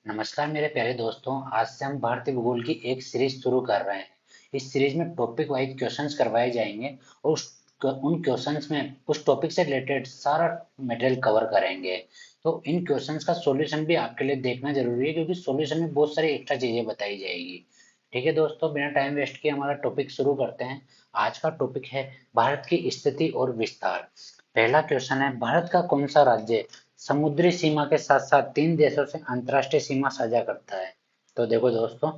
नमस्कार मेरे प्यारे दोस्तों। आज से हम भारतीय भूगोल की एक सीरीज शुरू कर रहे हैं। इस सीरीज में टॉपिक वाइज क्वेश्चंस करवाए जाएंगे और उन क्वेश्चंस में उस टॉपिक से रिलेटेड सारा मटेरियल कवर करेंगे। तो इन क्वेश्चंस का सॉल्यूशन भी आपके लिए देखना जरूरी है, क्योंकि सॉल्यूशन में बहुत सारी एक्स्ट्रा चीजें बताई जाएगी। ठीक है दोस्तों, बिना टाइम वेस्ट किए हमारा टॉपिक शुरू करते हैं। आज का टॉपिक है भारत की स्थिति और विस्तार। पहला क्वेश्चन है, भारत का कौन सा राज्य समुद्री सीमा के साथ साथ तीन देशों से अंतर्राष्ट्रीय सीमा साझा करता है? तो देखो दोस्तों,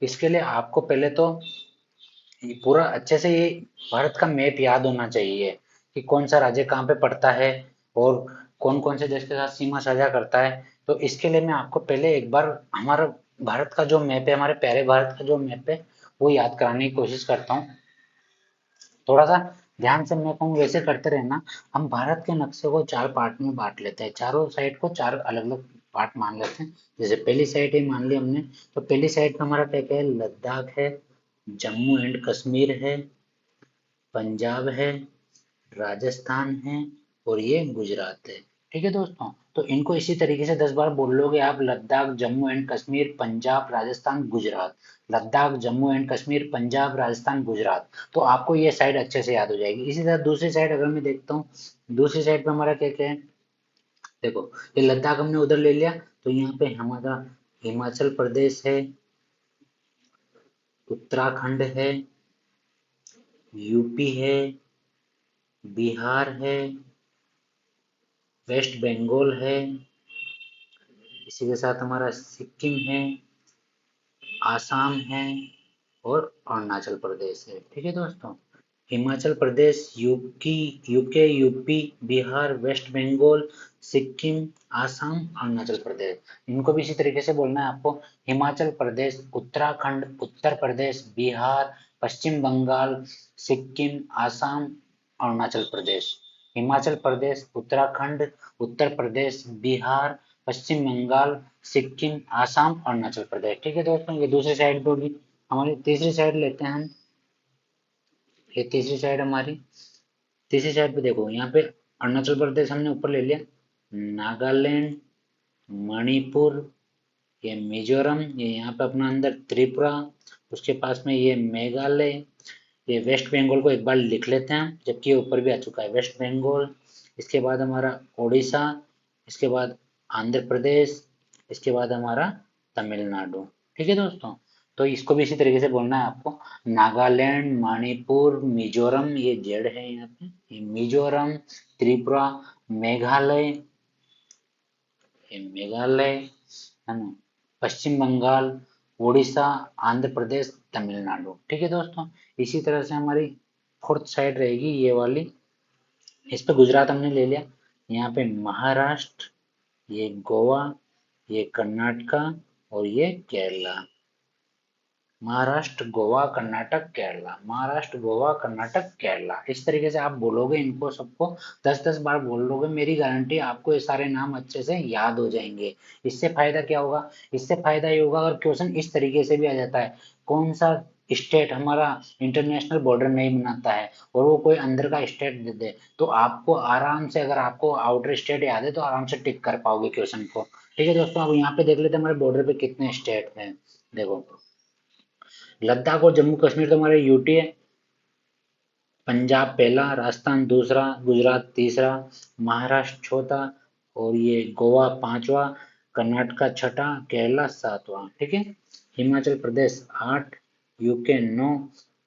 इसके लिए आपको पहले तो ये पूरा अच्छे से ये भारत का मैप याद होना चाहिए कि कौन सा राज्य कहाँ पे पड़ता है और कौन कौन से देश के साथ सीमा साझा करता है। तो इसके लिए मैं आपको पहले एक बार हमारा भारत का जो मैप है, हमारे प्यारे भारत का जो मैप है, वो याद कराने की कोशिश करता हूँ। थोड़ा सा ध्यान से मैं कहूँ वैसे करते रहना। हम भारत के नक्शे को चार पार्ट में बांट लेते हैं, चारों साइड को चार अलग अलग पार्ट मान लेते हैं। जैसे पहली साइड है मान ली हमने, तो पहली साइड पे हमारा क्या क्या है, लद्दाख है, जम्मू एंड कश्मीर है, पंजाब है, राजस्थान है और ये गुजरात है। ठीक है दोस्तों, तो इनको इसी तरीके से 10 बार बोल लोगे आप, लद्दाख, जम्मू एंड कश्मीर, पंजाब, राजस्थान, गुजरात। लद्दाख, जम्मू एंड कश्मीर, पंजाब, राजस्थान, गुजरात। तो आपको ये साइड अच्छे से याद हो जाएगी। इसी तरह दूसरी साइड अगर मैं देखता हूँ, दूसरी साइड पे हमारा क्या क्या है। देखो, ये लद्दाख हमने उधर ले लिया, तो यहाँ पे हमारा हिमाचल प्रदेश है, उत्तराखंड है, यूपी है, बिहार है, वेस्ट बंगाल है, इसी के साथ हमारा सिक्किम है, आसाम है और अरुणाचल प्रदेश है। ठीक है दोस्तों, Himachal Pradesh, UK, UP, Bihar, West Bengal, Sikkim, Assam, Arunachal Pradesh. इनको भी इसी तरीके से बोलना है आपको। हिमाचल प्रदेश, उत्तराखंड, उत्तर प्रदेश, बिहार, पश्चिम बंगाल, सिक्किम, आसाम, अरुणाचल प्रदेश। हिमाचल प्रदेश, उत्तराखंड, उत्तर प्रदेश, बिहार, पश्चिम बंगाल, सिक्किम, आसाम, अरुणाचल प्रदेश। ठीक है दोस्तों, ये दूसरी साइड पे होगी। हमारी तीसरी साइड लेते हैं हम। ये तीसरी साइड हमारी, तीसरी साइड पे देखो, यहाँ पे अरुणाचल प्रदेश हमने ऊपर ले लिया, नागालैंड, मणिपुर, ये मिजोरम, ये यहाँ पे अपना अंदर त्रिपुरा, उसके पास में ये मेघालय, ये वेस्ट बंगाल को एक बार लिख लेते हैं, जबकि ये ऊपर भी आ चुका है वेस्ट बंगाल। इसके बाद हमारा उड़ीसा, इसके बाद आंध्र प्रदेश, इसके बाद हमारा तमिलनाडु। ठीक है दोस्तों, तो इसको भी इसी तरीके से बोलना है आपको। नागालैंड, मणिपुर, मिजोरम, ये जेड है यहाँ पे, ये मिजोरम, त्रिपुरा, मेघालय, ये मेघालय है ना, पश्चिम बंगाल, उड़ीसा, आंध्र प्रदेश, तमिलनाडु। ठीक है दोस्तों, इसी तरह से हमारी फोर्थ साइड रहेगी ये वाली। इस पे गुजरात हमने ले लिया, यहाँ पे महाराष्ट्र, ये गोवा, ये कर्नाटका और ये केरला। महाराष्ट्र, गोवा, कर्नाटक, केरला, महाराष्ट्र, गोवा, कर्नाटक, केरला। इस तरीके से आप बोलोगे इनको सबको, 10-10 बार बोल लोगे, मेरी गारंटी आपको ये सारे नाम अच्छे से याद हो जाएंगे। इससे फायदा क्या होगा? इससे फायदा ये होगा अगर क्वेश्चन इस तरीके से भी आ जाता है, कौन सा स्टेट हमारा इंटरनेशनल बॉर्डर नहीं बनाता है और वो कोई अंदर का स्टेट दे दे, तो आपको आराम से, अगर आपको आउटर स्टेट याद है तो आराम से टिक कर पाओगे क्वेश्चन को। ठीक है दोस्तों, अब यहाँ पे देख लेते हैं हमारे बॉर्डर पे कितने स्टेट हैं। देखो, लद्दाख और जम्मू कश्मीर तो हमारे यूटी है, पंजाब पहला, राजस्थान दूसरा, गुजरात तीसरा, महाराष्ट्र चौथा और ये गोवा पांचवा, कर्नाटका छठा, केरला सातवां। ठीक है, हिमाचल प्रदेश 8, यूके 9,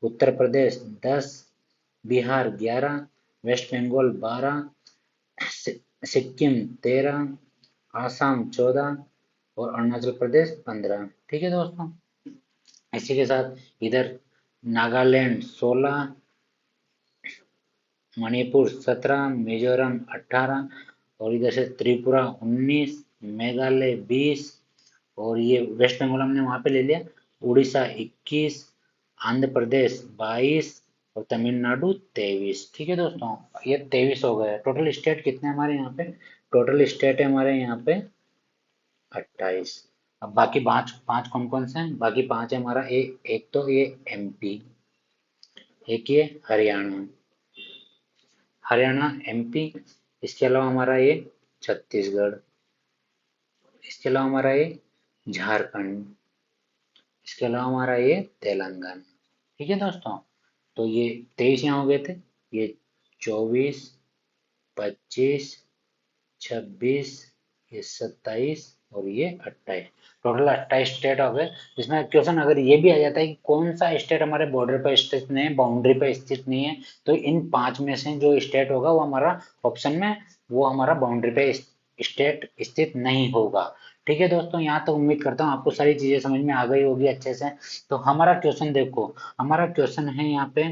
उत्तर प्रदेश 10, बिहार 11, वेस्ट बंगाल 12, सिक्किम 13, आसाम 14 और अरुणाचल प्रदेश 15। ठीक है दोस्तों, इसी के साथ इधर नागालैंड 16, मणिपुर 17, मिजोरम 18 और इधर से त्रिपुरा 19, मेघालय 20 और ये वेस्ट बंगाल हमने वहां पे ले लिया, उड़ीसा 21, आंध्र प्रदेश 22 और तमिलनाडु 23। ठीक है दोस्तों, ये 23 हो गए। टोटल स्टेट कितने हमारे यहाँ पे? टोटल स्टेट है हमारे यहाँ पे 28। अब बाकी पांच पांच कौन कौन से हैं? बाकी पांच है हमारा, एक तो ये एमपी, एक ये हरियाणा, हरियाणा, एमपी, इसके अलावा हमारा ये छत्तीसगढ़, इसके अलावा हमारा ये झारखंड, इसके अलावा हमारा ये तेलंगाना। ठीक है दोस्तों, तो ये 23 यहाँ हो गए थे, ये 24, 25, 26, ये 27 और ये 28, टोटल 28 स्टेट हो गए। जिसमें क्वेश्चन अगर ये भी आ जाता है कि कौन सा स्टेट हमारे बॉर्डर पर स्थित नहीं है, बाउंड्री पर स्थित नहीं है, तो इन 5 में से जो स्टेट होगा वो हमारा ऑप्शन में, वो हमारा बाउंड्री पे स्टेट स्थित नहीं होगा। ठीक है दोस्तों, यहाँ तक उम्मीद करता हूँ आपको सारी चीजें समझ में आ गई होगी अच्छे से। तो हमारा क्वेश्चन देखो, हमारा क्वेश्चन है यहाँ पे,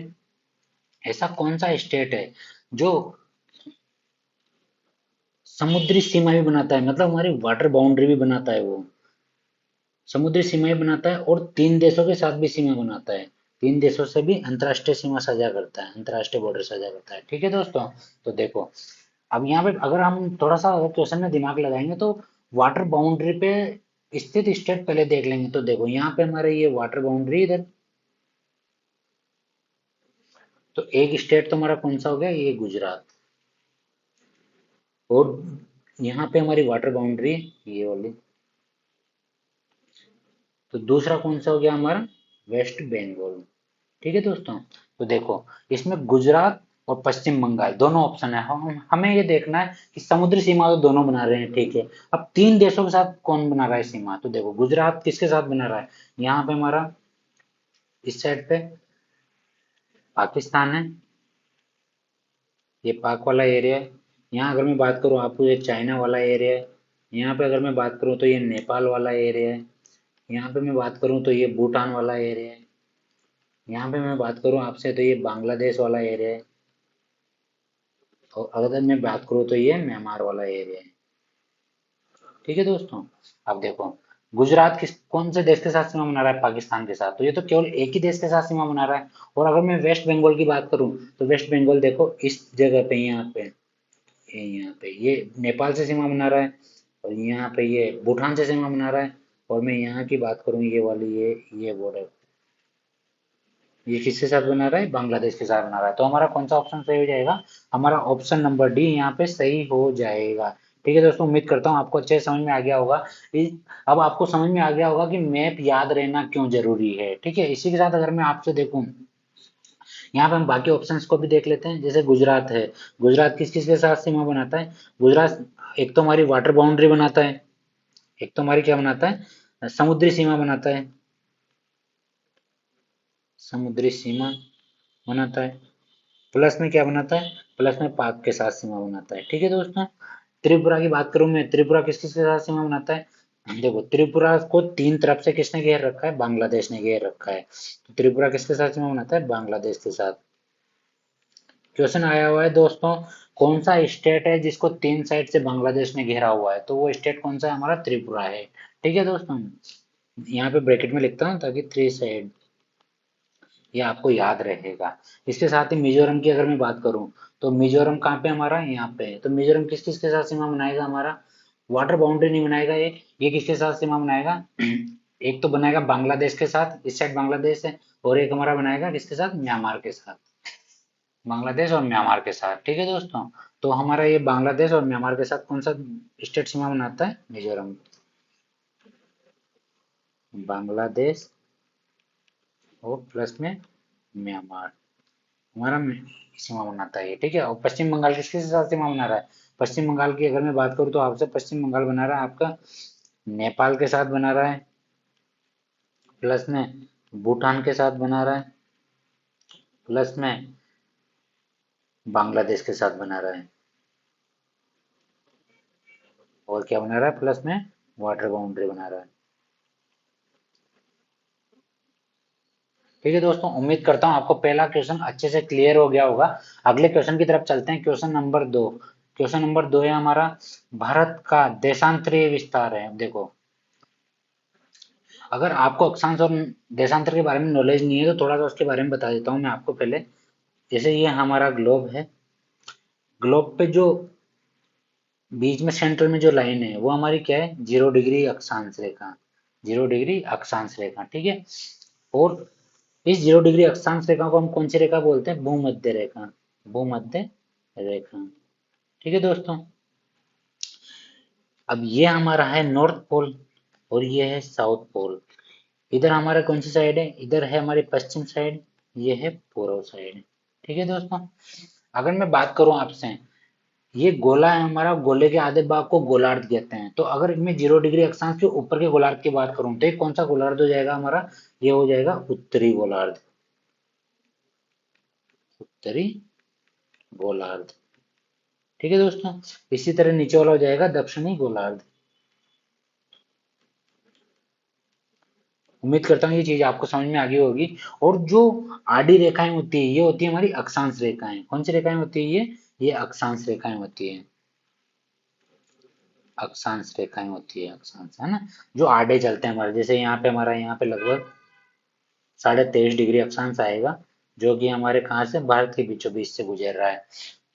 ऐसा कौन सा स्टेट है जो समुद्री सीमा भी बनाता है, मतलब हमारी वाटर बाउंड्री भी बनाता है, वो समुद्री सीमाएं बनाता है और 3 देशों के साथ भी सीमा बनाता है, 3 देशों से भी अंतर्राष्ट्रीय सीमा साझा करता है, अंतर्राष्ट्रीय बॉर्डर साझा करता है। ठीक है दोस्तों, तो देखो अब यहाँ पे अगर हम थोड़ा सा क्वेश्चन में दिमाग लगाएंगे तो वाटर बाउंड्री पे स्थित स्टेट पहले देख लेंगे। तो देखो यहाँ पे हमारे ये वाटर बाउंड्री इधर, तो एक स्टेट तो हमारा कौन सा हो गया, ये गुजरात, और यहाँ पे हमारी वाटर बाउंड्री ये वाली, तो दूसरा कौन सा हो गया हमारा, वेस्ट बंगाल। ठीक है दोस्तों, तो देखो इसमें गुजरात और पश्चिम बंगाल दोनों ऑप्शन है, हम हमें ये देखना है कि समुद्री सीमा तो दोनों बना रहे हैं, ठीक है, अब 3 देशों के साथ कौन बना रहा है सीमा, तो देखो गुजरात किसके साथ बना रहा है, यहाँ पे हमारा इस साइड पे पाकिस्तान है, ये पाक वाला एरिया है। यहाँ अगर मैं बात करूँ आपको, ये चाइना वाला एरिया है। यहाँ पे अगर मैं बात करूँ तो ये नेपाल वाला एरिया है। यहाँ पे मैं बात करूँ तो ये भूटान वाला एरिया है। यहाँ पे मैं बात करूँ आपसे तो ये बांग्लादेश वाला एरिया है। और अगर मैं बात करूँ तो ये म्यांमार वाला एरिया है। ठीक है दोस्तों, अब देखो गुजरात किस कौन से देश के साथ सीमा बना रहा है, पाकिस्तान के साथ, तो ये तो केवल एक ही देश के साथ सीमा बना रहा है। और अगर मैं वेस्ट बंगाल की बात करूँ तो वेस्ट बंगाल देखो इस जगह पे, यहाँ पे, यहाँ पे ये नेपाल से सीमा बना रहा है, और यहाँ पे ये भूटान से सीमा बना रहा है। और मैं यहाँ की बात करूँ ये वाली, ये बॉर्डर, ये किसके साथ बना रहा है, बांग्लादेश के साथ बना रहा है। तो हमारा कौन सा ऑप्शन सही हो जाएगा, हमारा ऑप्शन नंबर डी यहाँ पे सही हो जाएगा। ठीक है दोस्तों, उम्मीद करता हूँ आपको अच्छे से समझ में आ गया होगा। अब आपको समझ में आ गया होगा कि मैप याद रहना क्यों जरूरी है। ठीक है, इसी के साथ अगर मैं आपसे देखूं, यहाँ पे हम बाकी ऑप्शंस को भी देख लेते हैं। जैसे गुजरात है, गुजरात किस किस के साथ सीमा बनाता है, गुजरात एक तो हमारी वाटर बाउंड्री बनाता है, एक तो हमारी क्या बनाता है, समुद्री सीमा बनाता है, समुद्री सीमा बनाता है, प्लस में क्या बनाता है, प्लस में पाक के साथ सीमा बनाता है। ठीक है दोस्तों, त्रिपुरा की बात करूं मैं, त्रिपुरा किस किस के साथ सीमा बनाता है, देखो त्रिपुरा को 3 तरफ से किसने घेर रखा है, बांग्लादेश ने घेर रखा है। तो त्रिपुरा किसके साथ सीमा बनाता है, बांग्लादेश के साथ। क्वेश्चन आया हुआ है दोस्तों, कौन सा स्टेट है जिसको 3 साइड से बांग्लादेश ने घेरा हुआ है, तो वो स्टेट कौन सा है, हमारा त्रिपुरा है। ठीक है दोस्तों, यहाँ पे ब्रैकेट में लिखता हूँ ताकि 3 साइड ये आपको याद रहेगा। इसके साथ ही मिजोरम की अगर मैं बात करूं, तो मिजोरम कहाँ पे हमारा, यहाँ पे है। तो मिजोरम किस किस के साथ सीमा बनाएगा, हमारा वाटर बाउंड्री नहीं बनाएगा, ये किसके साथ सीमा बनाएगा, एक तो बनाएगा बांग्लादेश के साथ, इस साइड बांग्लादेश है, और एक हमारा बनाएगा किसके साथ, म्यांमार के साथ, बांग्लादेश और म्यांमार के साथ। ठीक है दोस्तों, तो हमारा ये बांग्लादेश और म्यांमार के साथ कौन सा स्टेट सीमा बनाता है, मिजोरम, बांग्लादेश और प्लस में म्यांमार, हमारा सीमा बनाता है ये। ठीक है, और पश्चिम बंगाल किसके साथ सीमा बना रहा है, पश्चिम बंगाल की अगर मैं बात करूँ तो आपसे पश्चिम बंगाल बना रहा है आपका नेपाल के साथ बना रहा है, प्लस में भूटान के साथ बना रहा है, प्लस में बांग्लादेश के साथ बना रहा है, और क्या बना रहा है, प्लस में वाटर बाउंड्री बना रहा है। ठीक है दोस्तों, उम्मीद करता हूँ आपको पहला क्वेश्चन अच्छे से क्लियर हो गया होगा। अगले क्वेश्चन की तरफ चलते हैं, क्वेश्चन नंबर 2। क्वेश्चन नंबर 2 है हमारा, भारत का देशांतरीय विस्तार है। देखो अगर आपको अक्षांश और देशांतर के बारे में नॉलेज नहीं है तो थोड़ा सा उसके बारे में बता देता हूँ मैं आपको पहले। जैसे ये हमारा ग्लोब है, ग्लोब पे जो बीच में सेंटर में जो लाइन है वो हमारी क्या है, 0 डिग्री अक्षांश रेखा, 0 डिग्री अक्षांश रेखा। ठीक है, और इस 0 डिग्री अक्षांश रेखा को हम कौन सी रेखा बोलते हैं, भूमध्य रेखा, भूमध्य रेखा। ठीक है दोस्तों, अब ये हमारा है नॉर्थ पोल, और ये है साउथ पोल। इधर हमारा कौन सी साइड है, इधर है हमारी पश्चिम साइड, ये है पूर्व साइड। ठीक है दोस्तों, अगर मैं बात करूं आपसे, ये गोला है हमारा, गोले के आधे भाग को गोलार्ध कहते हैं। तो अगर मैं 0 डिग्री अक्षांश के ऊपर के गोलार्ध की बात करूं तो ये कौन सा गोलार्ध हो जाएगा हमारा, ये हो जाएगा उत्तरी गोलार्ध, उत्तरी गोलार्ध। ठीक है दोस्तों, इसी तरह नीचे वाला हो जाएगा दक्षिणी गोलार्ध। उम्मीद करता हूँ ये चीज आपको समझ में आ गई होगी। और जो आडी रेखाएं होती है, ये होती है हमारी अक्षांश रेखाएं। कौन सी रेखाएं होती है ये अक्षांश रेखाएं होती है, अक्षांश रेखाएं होती है, अक्षांश है ना, जो आड़े चलते हैं हमारे। जैसे यहाँ पे हमारा, यहाँ पे लगभग 23.5 डिग्री अक्षांश आएगा, जो कि हमारे कहाँ से, भारत के बीचों बीच से गुजर रहा है।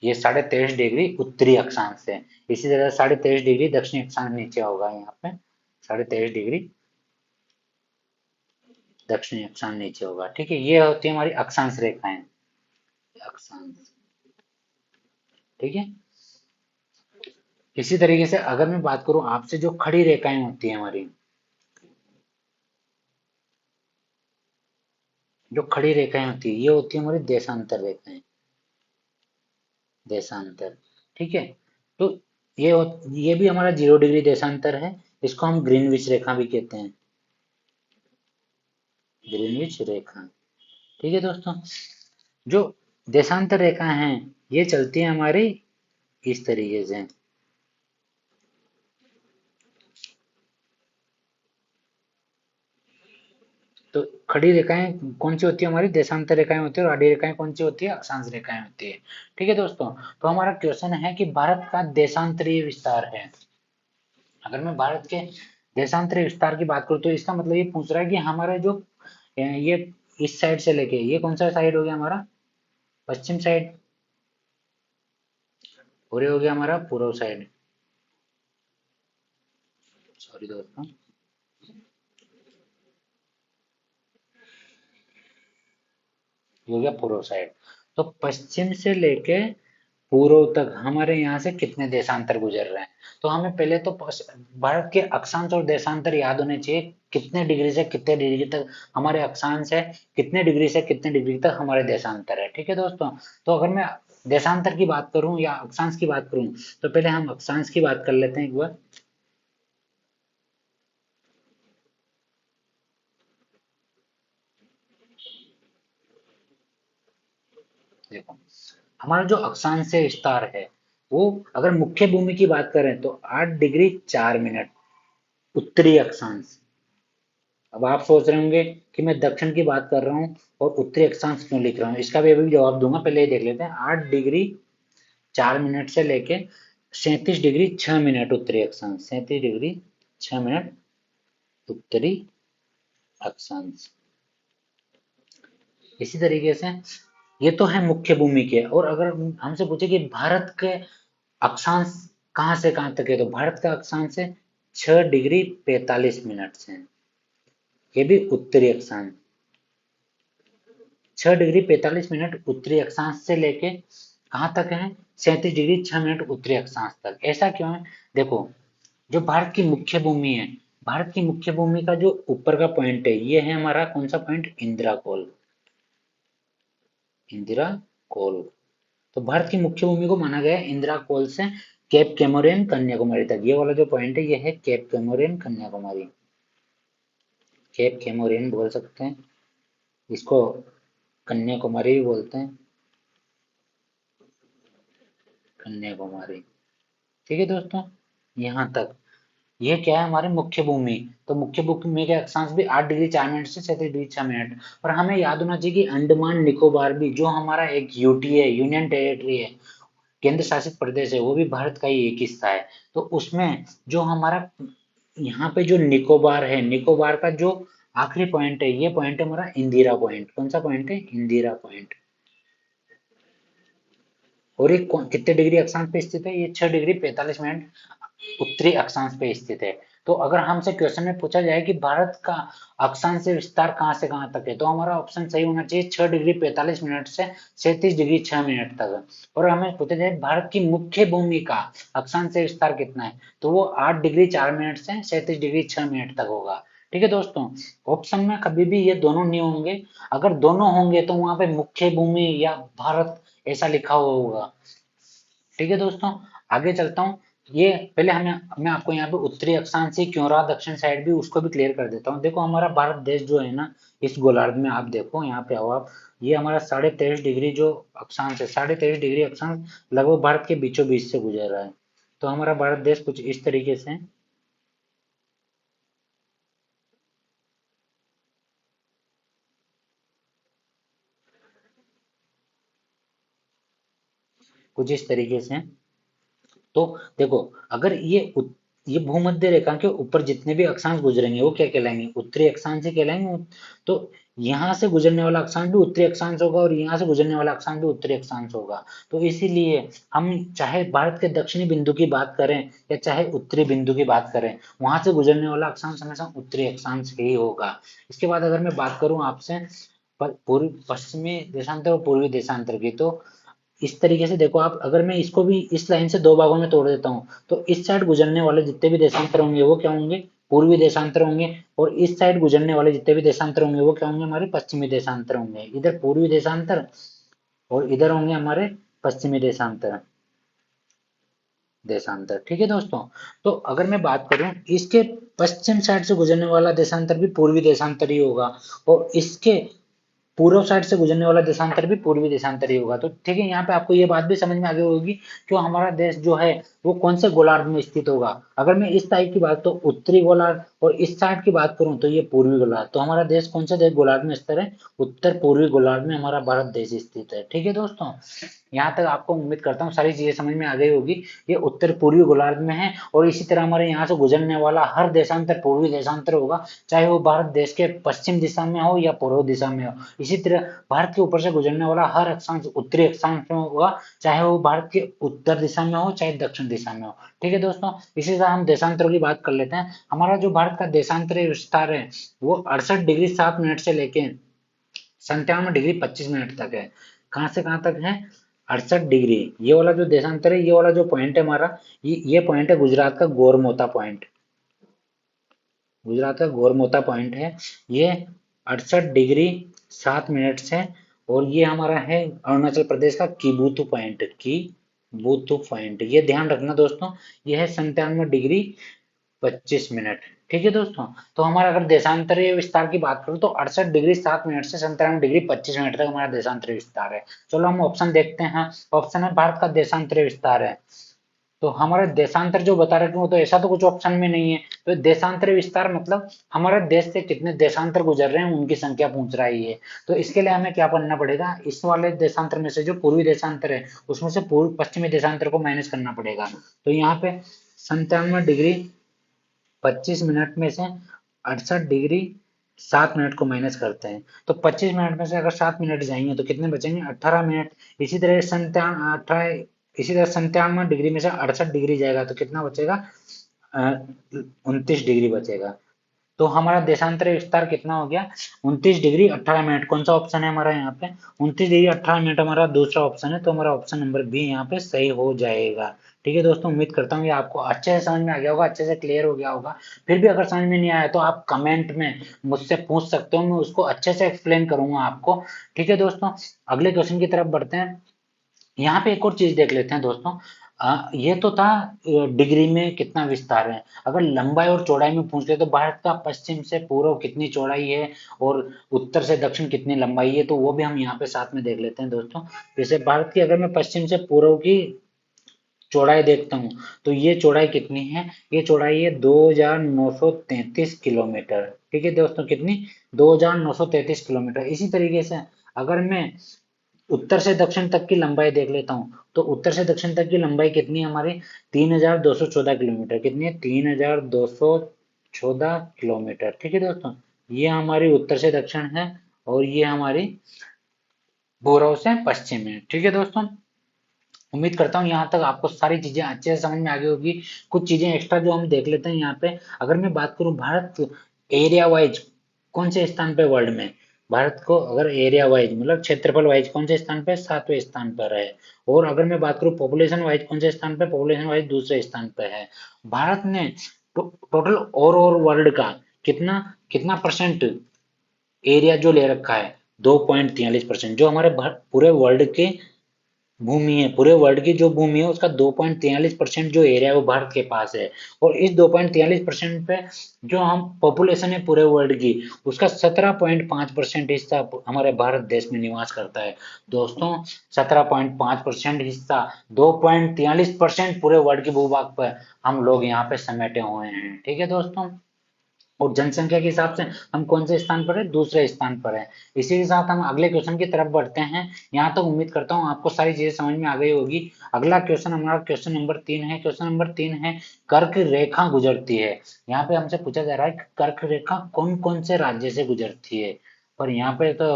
ये 23.5 डिग्री उत्तरी अक्षांश है। इसी तरह 23.5 डिग्री दक्षिणी अक्षांश नीचे होगा, यहाँ पे 23.5 डिग्री दक्षिणी अक्षांश नीचे होगा। ठीक है, ये होती है हमारी अक्षांश रेखाएं, अक्षांश। ठीक है, इसी तरीके से अगर मैं बात करूं आपसे, जो खड़ी रेखाएं होती है हमारी, जो खड़ी रेखाएं होती है, ये होती है हमारी देशांतर रेखाएं, देशांतर। ठीक है, तो ये भी हमारा 0 डिग्री देशांतर है। इसको हम ग्रीनविच रेखा भी कहते हैं, ग्रीनविच रेखा। ठीक है दोस्तों, जो देशांतर रेखा हैं, ये चलती है हमारी इस तरीके से। तो खड़ी रेखाएं कौन सी होती है हमारी, देशांतर रेखाएं होती है, और आड़ी रेखाएं कौन सी होती है, अक्षांश रेखाएं होती है। ठीक है दोस्तों, तो हमारा क्वेश्चन है कि भारत का देशांतरीय विस्तार है। अगर मैं भारत के देशांतरीय विस्तार की बात करूं तो इसका मतलब ये पूछ रहा है कि हमारा जो ये इस साइड से लेके, ये कौन सा साइड हो गया हमारा, पश्चिम साइड, और ये हो गया हमारा पूर्व साइड। सॉरी दोस्तों, ये हो गया पूर्व साइड। तो पश्चिम से लेके पूर्व तक हमारे यहाँ से कितने देशांतर गुजर रहे हैं। तो हमें पहले तो भारत के अक्षांश और देशांतर याद होने चाहिए, कितने डिग्री से कितने डिग्री तक हमारे अक्षांश है, कितने डिग्री से कितने डिग्री तक हमारे देशांतर है। ठीक है दोस्तों, तो अगर मैं देशांतर की बात करूं या अक्षांश की बात करूं, तो पहले हम अक्षांश की बात कर लेते हैं एक बार। देखो, हमारा जो अक्षांश से विस्तार है, वो अगर मुख्य भूमि की बात करें तो 8 डिग्री 4 मिनट उत्तरी अक्षांश। अब आप सोच रहे होंगे कि मैं दक्षिण की बात कर रहा हूँ और उत्तरी अक्षांश क्यों लिख रहा हूँ, इसका भी अभी जवाब दूंगा। पहले ये देख लेते हैं, 8 डिग्री 4 मिनट से लेके 37 डिग्री 6 मिनट उत्तरी अक्षांश, 37 डिग्री 6 मिनट उत्तरी अक्षांश। इसी तरीके से ये तो है मुख्य भूमि के। और अगर हमसे पूछे कि भारत के अक्षांश कहाँ से कहाँ तक है, तो भारत का अक्षांश है 6 डिग्री 45 मिनट से, ये भी उत्तरी अक्षांश। 6 डिग्री 45 मिनट उत्तरी अक्षांश से लेके कहाँ तक है, 37 डिग्री 6 मिनट उत्तरी अक्षांश तक। ऐसा क्यों है, देखो, जो भारत की मुख्य भूमि है, भारत की मुख्य भूमि का जो ऊपर का पॉइंट है, ये है हमारा कौन सा पॉइंट, इंदिरा कोल, इंदिरा कोल। तो भारत की मुख्य भूमि को माना गया है इंदिरा कोल से केप कैमोरिन कन्याकुमारी तक। ये वाला जो पॉइंट है, ये है केप कैमोरिन कन्याकुमारी, केप कैमोरिन बोल सकते हैं इसको, कन्याकुमारी भी बोलते हैं, कन्याकुमारी। ठीक है दोस्तों, यहाँ तक ये क्या है, हमारे मुख्य भूमि। तो मुख्य भूमि के अक्षांश भी 8 डिग्री 4 मिनट से 37 डिग्री 6 मिनट। और हमें याद होना चाहिए कि अंडमान निकोबार भी, जो हमारा एक यूटी है, यूनियन टेरिटरी है, केंद्र शासित प्रदेश है, वो भी भारत का ही एक हिस्सा है। तो उसमें जो हमारा यहाँ पे जो निकोबार है, निकोबार का जो आखिरी पॉइंट है, ये पॉइंट है हमारा इंदिरा पॉइंट। कौन सा पॉइंट है, इंदिरा पॉइंट। और ये कितने डिग्री अक्षांश पे स्थित है, ये 6 डिग्री 45 मिनट उत्तरी अक्षांश पे स्थित है। तो अगर हमसे क्वेश्चन में पूछा जाए कि भारत का अक्षांश विस्तार कहाँ से कहाँ तक है, तो हमारा ऑप्शन सही होना चाहिए 6 डिग्री 45 मिनट से 37 डिग्री 6 मिनट तक। और हमें पूछा जाए भारत की मुख्य भूमि का अक्षांश विस्तार कितना है, तो वो 8 डिग्री 4 मिनट से 37 डिग्री 6 मिनट तक होगा। ठीक है दोस्तों, ऑप्शन में कभी भी ये दोनों नहीं होंगे। अगर दोनों होंगे तो वहां पे मुख्य भूमि या भारत ऐसा लिखा हुआ होगा। ठीक है दोस्तों, आगे चलता हूँ। ये पहले मैं आपको यहाँ पे उत्तरी अक्षांश क्यों रहा दक्षिण साइड भी, उसको भी क्लियर कर देता हूँ। देखो हमारा भारत देश जो है ना, इस गोलार्ध में आप देखो, यहाँ पे आओ आप, ये हमारा 23.5 डिग्री जो अक्षांश है, 23.5 डिग्री अक्षांश लगभग भारत के बीचों बीच से गुजर रहा है। तो हमारा भारत देश कुछ इस तरीके से, कुछ इस तरीके से। तो देखो, अगर ये भूमध्य रेखा के ऊपर जितने भी अक्षांश गुजरेंगे वो क्या कहलाएंगे, उत्तरी अक्षांश ही कहलाएंगे। तो यहाँ से गुजरने वाला अक्षांश भी उत्तरी अक्षांश होगा और यहाँ से गुजरने वाला अक्षांश भी उत्तरी अक्षांश होगा। तो इसीलिए हम चाहे भारत के दक्षिणी बिंदु की बात करें या चाहे उत्तरी बिंदु की बात करें, वहां से गुजरने वाला अक्षांश हमेशा उत्तरी अक्षांश ही होगा। इसके बाद अगर मैं बात करूं आपसे पूर्वी पश्चिमी देशांतर और पूर्वी देशांतर की, तो इस तरीके से देखो आप, अगर मैं इसको भी इस लाइन से दो भागों में तोड़ देता हूँ, तो इस साइड गुजरने वाले जितने भी देशांतर होंगे वो क्या होंगे, पूर्वी देशांतर होंगे। और इस साइड गुजरने वाले जितने भी देशांतर होंगे वो क्या होंगे, हमारे पश्चिमी देशांतर होंगे। इधर पूर्वी देशांतर और इधर होंगे हमारे पश्चिमी देशांतर। देशांतर, ठीक है दोस्तों। तो अगर मैं बात करूं, इसके पश्चिम साइड से गुजरने वाला देशांतर भी पूर्वी देशांतर ही होगा, और इसके पूर्व साइड से गुजरने वाला देशांतर भी पूर्वी देशांतर ही होगा। तो ठीक है, यहाँ पे आपको ये बात भी समझ में आ गई होगी कि हमारा देश जो है वो कौन से गोलार्ध में स्थित होगा। अगर मैं इस साइड की बात तो उत्तरी गोलार्ध, और इस साइड की बात करूं तो ये पूर्वी गोलार्ध। तो हमारा देश कौन से देश गोलार्ध में स्थित है, उत्तर पूर्वी गोलार्ध में हमारा भारत देश स्थित है। ठीक है दोस्तों, यहाँ तक आपको उम्मीद करता हूँ सारी चीजें समझ में आ गई होगी। ये उत्तर पूर्वी गोलार्ध में है, और इसी तरह हमारे यहाँ से गुजरने वाला हर देशांतर पूर्वी देशांतर होगा, चाहे वो भारत देश के पश्चिम दिशा में हो या पूर्व दिशा में हो। इसी तरह भारत के ऊपर से गुजरने वाला हर अक्षांश उत्तरी अक्षांश में होगा, चाहे वो भारत के उत्तर दिशा में हो चाहे दक्षिण दिशा में हो। ठीक है दोस्तों, इसी तरह हम देशांतरों की बात कर लेते हैं। हमारा जो भारत का देशांतरीय विस्तार है वो 68 डिग्री 7 मिनट से लेके 97 डिग्री 25 मिनट तक है। कहाँ से कहाँ तक है, 68 डिग्री। ये वाला जो देशांतर है, ये वाला जो पॉइंट है हमारा, ये पॉइंट है गुजरात का गोरमोता पॉइंट। गुजरात का गोरमोता पॉइंट है ये, 68 डिग्री 7 मिनट से। और ये हमारा है अरुणाचल प्रदेश का कीबुतु पॉइंट, कीबुतु पॉइंट, ये ध्यान रखना दोस्तों। ये है 97 डिग्री 25 मिनट। ठीक है दोस्तों, तो हमारा अगर देशांतरीय विस्तार की बात करूं तो 68 डिग्री 7 मिनट से 97 डिग्री 25 मिनट तक हमारा देशांतरीय विस्तार है। चलो हम ऑप्शन देखते हैं। ऑप्शन है भारत का देशांतरीय विस्तार है, तो हमारा देशांतर जो बता रहे थे वो तो ऐसा तो कुछ ऑप्शन में नहीं है। तो देशांतर विस्तार मतलब हमारे देश से कितने देशांतर गुजर रहे हैं उनकी संख्या पूछ रहा है ये। तो इसके लिए हमें क्या करना पड़ेगा, इस वाले देशांतर में से जो पूर्वी देशांतर है उसमें से पूर्व पश्चिमी देशांतर को माइनस करना पड़ेगा। तो यहाँ पे 97 डिग्री 25 मिनट में से 68 डिग्री 7 मिनट को माइनस करते हैं, तो 25 मिनट में से अगर 7 मिनट जाएंगे तो कितने बचेंगे, 18 मिनट। इसी तरह 97 डिग्री में से 68 डिग्री जाएगा तो कितना बचेगा, 29 डिग्री बचेगा। तो हमारा देशांतरीय विस्तार कितना हो गया, 29 डिग्री 18 मिनट। कौन सा ऑप्शन है हमारा यहाँ पे, 29 डिग्री 18 मिनट हमारा दूसरा ऑप्शन है। तो हमारा ऑप्शन नंबर बी यहाँ पे सही हो जाएगा। ठीक है दोस्तों, उम्मीद करता हूँ ये आपको अच्छे से समझ में आ गया होगा, अच्छे से क्लियर हो गया होगा। फिर भी अगर समझ में नहीं आया तो आप कमेंट में मुझसे पूछ सकते हो, मैं उसको अच्छे से एक्सप्लेन करूंगा आपको। ठीक है दोस्तों, अगले क्वेश्चन की तरफ बढ़ते हैं। यहाँ पे एक और चीज देख लेते हैं दोस्तों। ये तो था डिग्री में कितना विस्तार है। अगर लंबाई और चौड़ाई में पूछ ले तो भारत का पश्चिम से पूर्व कितनी चौड़ाई है और उत्तर से दक्षिण कितनी लंबाई है, तो वो भी हम यहाँ पे साथ में देख लेते हैं दोस्तों। जैसे भारत की अगर मैं पश्चिम से पूर्व की चौड़ाई देखता हूँ तो ये चौड़ाई कितनी है, ये चौड़ाई है 2933 किलोमीटर। ठीक है दोस्तों, कितनी, 2933 किलोमीटर। इसी तरीके से अगर मैं उत्तर से दक्षिण तक की लंबाई देख लेता हूँ तो उत्तर से दक्षिण तक की लंबाई कितनी है हमारी, 3214 किलोमीटर। कितनी है, 3214 किलोमीटर। ठीक है दोस्तों, ये हमारी उत्तर से दक्षिण है और ये हमारी पूर्व से पश्चिम है। ठीक है दोस्तों, उम्मीद करता हूँ यहाँ तक आपको सारी चीजें अच्छे से समझ में आ गई होगी। कुछ चीजें एक्स्ट्रा जो हम देख लेते हैं यहाँ पे। अगर मैं बात करूँ भारत एरिया वाइज कौन से स्थान पे वर्ल्ड में, भारत को अगर एरिया वाइज मतलब क्षेत्रफल वाइज कौन से स्थान पे, 7वें स्थान पर है। और अगर मैं बात करूँ पॉपुलेशन वाइज कौन से स्थान पे, पॉपुलेशन वाइज दूसरे स्थान पे है। भारत ने टोटल और वर्ल्ड का कितना कितना परसेंट एरिया जो ले रखा है, 2.43%, जो हमारे पूरे वर्ल्ड के भूमि है, पूरे वर्ल्ड की जो भूमि है उसका 2.43% जो एरिया है वो भारत के पास है। और इस 2.43% पे जो हम पॉपुलेशन है पूरे वर्ल्ड की, उसका 17.5% हिस्सा हमारे भारत देश में निवास करता है। दोस्तों 17.5% हिस्सा, 2.43% पूरे वर्ल्ड के भूभाग पर हम लोग यहाँ पे समेटे हुए हैं। ठीक है दोस्तों। और जनसंख्या के हिसाब से हम कौन से स्थान पर है, दूसरे स्थान पर है। इसी के साथ हम अगले क्वेश्चन की तरफ बढ़ते हैं। यहाँ तक उम्मीद करता हूँ आपको सारी चीजें समझ में आ गई होगी। अगला क्वेश्चन हमारा क्वेश्चन नंबर 3 है। क्वेश्चन नंबर 3 है, कर्क रेखा गुजरती है। यहाँ पे हमसे पूछा जा रहा है कि कर्क रेखा कौन कौन से राज्य से गुजरती है। पर यहाँ पे तो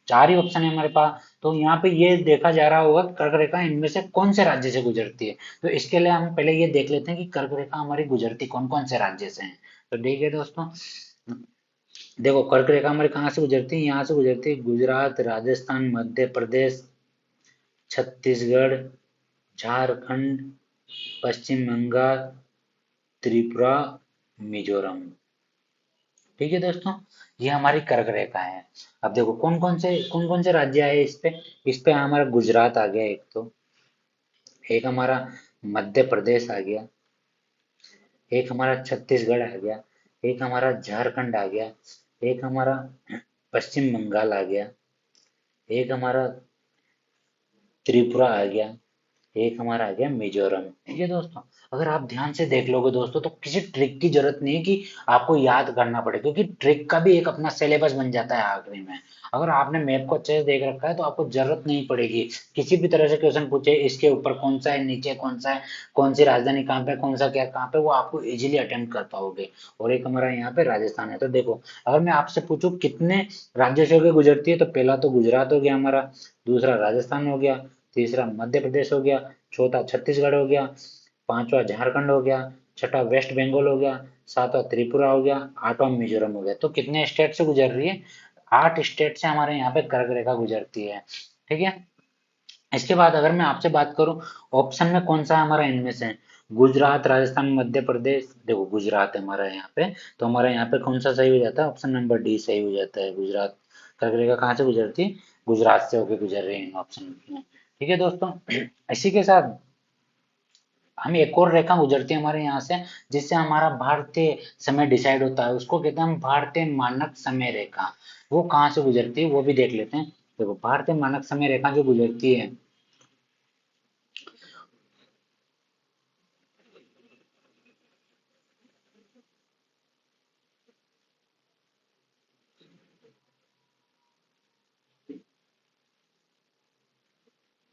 4 ही ऑप्शन है हमारे पास। तो यहाँ पे ये देखा जा रहा होगा कि कर्क रेखा इनमें से कौन से राज्य से गुजरती है। तो इसके लिए हम पहले ये देख लेते हैं कि कर्क रेखा हमारी गुजरती कौन कौन से राज्य से है। तो ठीक है दोस्तों, देखो कर्क रेखा हमारे कहाँ से गुजरती है, यहाँ से गुजरती है गुजरात, राजस्थान, मध्य प्रदेश, छत्तीसगढ़, झारखंड, पश्चिम बंगाल, त्रिपुरा, मिजोरम। ठीक है दोस्तों, ये हमारी कर्क रेखा है। अब देखो कौन कौन से राज्य आए इस पे। इस पे हमारा गुजरात आ गया एक तो, एक हमारा मध्य प्रदेश आ गया, एक हमारा छत्तीसगढ़ आ गया, एक हमारा झारखंड आ गया, एक हमारा पश्चिम बंगाल आ गया, एक हमारा त्रिपुरा आ गया, एक हमारा आ गया मिजोरम। ठीक है दोस्तों, अगर आप ध्यान से देख लोगे दोस्तों तो किसी ट्रिक की जरूरत नहीं है कि आपको याद करना पड़े, क्योंकि ट्रिक का भी एक अपना सिलेबस बन जाता है आखिरी में। अगर आपने मैप को अच्छे से देख रखा है तो आपको जरूरत नहीं पड़ेगी किसी भी तरह से क्वेश्चन पूछे इसके ऊपर कौन सा है, नीचे कौन सा है, कौन सी राजधानी कहाँ पे, कौन सा क्या कहाँ पे, वो आपको इजीली अटेम्प्ट कर पाओगे। और एक हमारा यहाँ पे राजस्थान है। तो देखो अगर मैं आपसे पूछूं कितने राज्यों से होकर गुजरती है, तो पहला तो गुजरात हो गया हमारा, दूसरा राजस्थान हो गया, तीसरा मध्य प्रदेश हो गया, चौथा छत्तीसगढ़ हो गया, पांचवा झारखंड हो गया, छठा वेस्ट बंगाल हो गया, सातवां त्रिपुरा हो गया, आठवां मिजोरम हो गया। तो कितने स्टेट से गुजर रही है, 8 स्टेट से हमारे यहाँ पे कर्क रेखा गुजरती है। ठीक है। इसके बाद अगर मैं आपसे बात करूं ऑप्शन में कौन सा है हमारा इनमें से, गुजरात, राजस्थान, मध्य प्रदेश, देखो गुजरात है हमारा यहाँ पे, तो हमारा यहाँ पे कौन सा सही हो जाता है, ऑप्शन नंबर डी सही हो जाता है। गुजरात कर्क रेखा कहाँ से गुजरती है, गुजरात से होकर गुजर रही है ऑप्शन में। ठीक है दोस्तों, इसी के साथ हम एक और रेखा गुजरती है हमारे यहाँ से, जिससे हमारा भारतीय समय डिसाइड होता है, उसको कहते हैं हम भारतीय मानक समय रेखा। वो कहाँ से गुजरती है वो भी देख लेते हैं। देखो भारतीय मानक समय रेखा जो गुजरती है,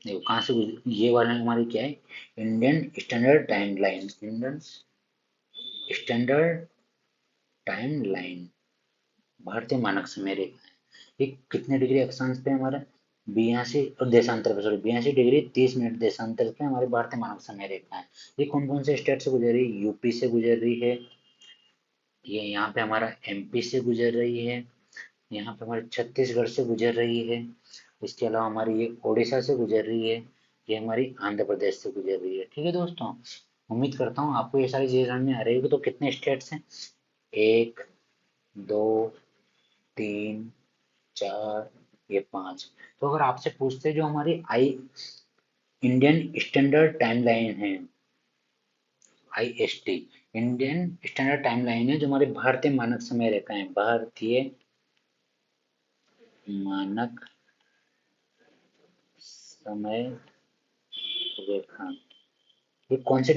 देखो कहाँ से ये वाला हमारी क्या है, Indian standard time line, Indian standard time line, भारतीय मानक समय रेखा है। ये कितने डिग्री अक्षांश पे है हमारा, 82 और देशांतर पे, सॉरी 82 डिग्री 30 मिनट देशांतर पे हमारी भारतीय मानक समय रेखा है। ये कौन कौन से स्टेट से गुजर रही है, यूपी से गुजर रही है, ये यहाँ पे हमारा एमपी से गुजर रही है, यहाँ पे हमारे छत्तीसगढ़ से गुजर रही है, इसके अलावा हमारी ये उड़ीसा से गुजर रही है, ये हमारी आंध्र प्रदेश से गुजर रही है। ठीक है दोस्तों, उम्मीद करता हूँ आपको ये सारी चीजें समझ में आ रही होगी। तो कितने स्टेट्स हैं, 1, 2, 3, 4, ये 5। तो अगर आपसे पूछते जो हमारी इंडियन स्टैंडर्ड टाइम लाइन है, IST, Indian standard time line है, जो हमारी भारतीय मानक समय रेखा है, भारतीय मानक समय रेखा, ये कौन से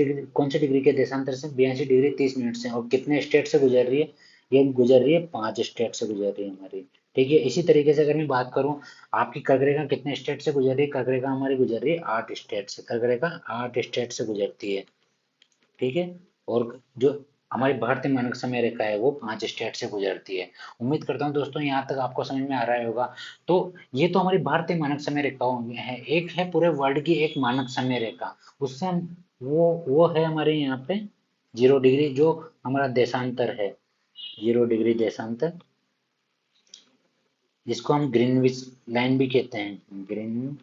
डिग्री के देशांतर से, 82 डिग्री 30 मिनट से, और कितने स्टेट से गुजर रही है, ये गुजर रही है 5 स्टेट से गुजर रही है हमारी। ठीक है। इसी तरीके से अगर मैं बात करूं आपकी कर्क रेखा कितने स्टेट से गुजर रही है, कर्क रेखा हमारी गुजर रही है 8 स्टेट से, कर्क रेखा 8 स्टेट से गुजरती है। ठीक है। और जो हमारी भारतीय मानक समय रेखा है वो 5 स्टेट से गुजरती है। उम्मीद करता हूँ दोस्तों यहाँ तक आपको समझ में आ रहा होगा। तो ये तो हमारी भारतीय मानक समय रेखाओं में है, एक है पूरे वर्ल्ड की एक मानक समय रेखा, उससे हम वो है हमारे यहाँ पे 0 डिग्री, जो हमारा देशांतर है, 0 डिग्री देशांतर, जिसको हम ग्रीनविच लाइन भी कहते हैं, ग्रीनविच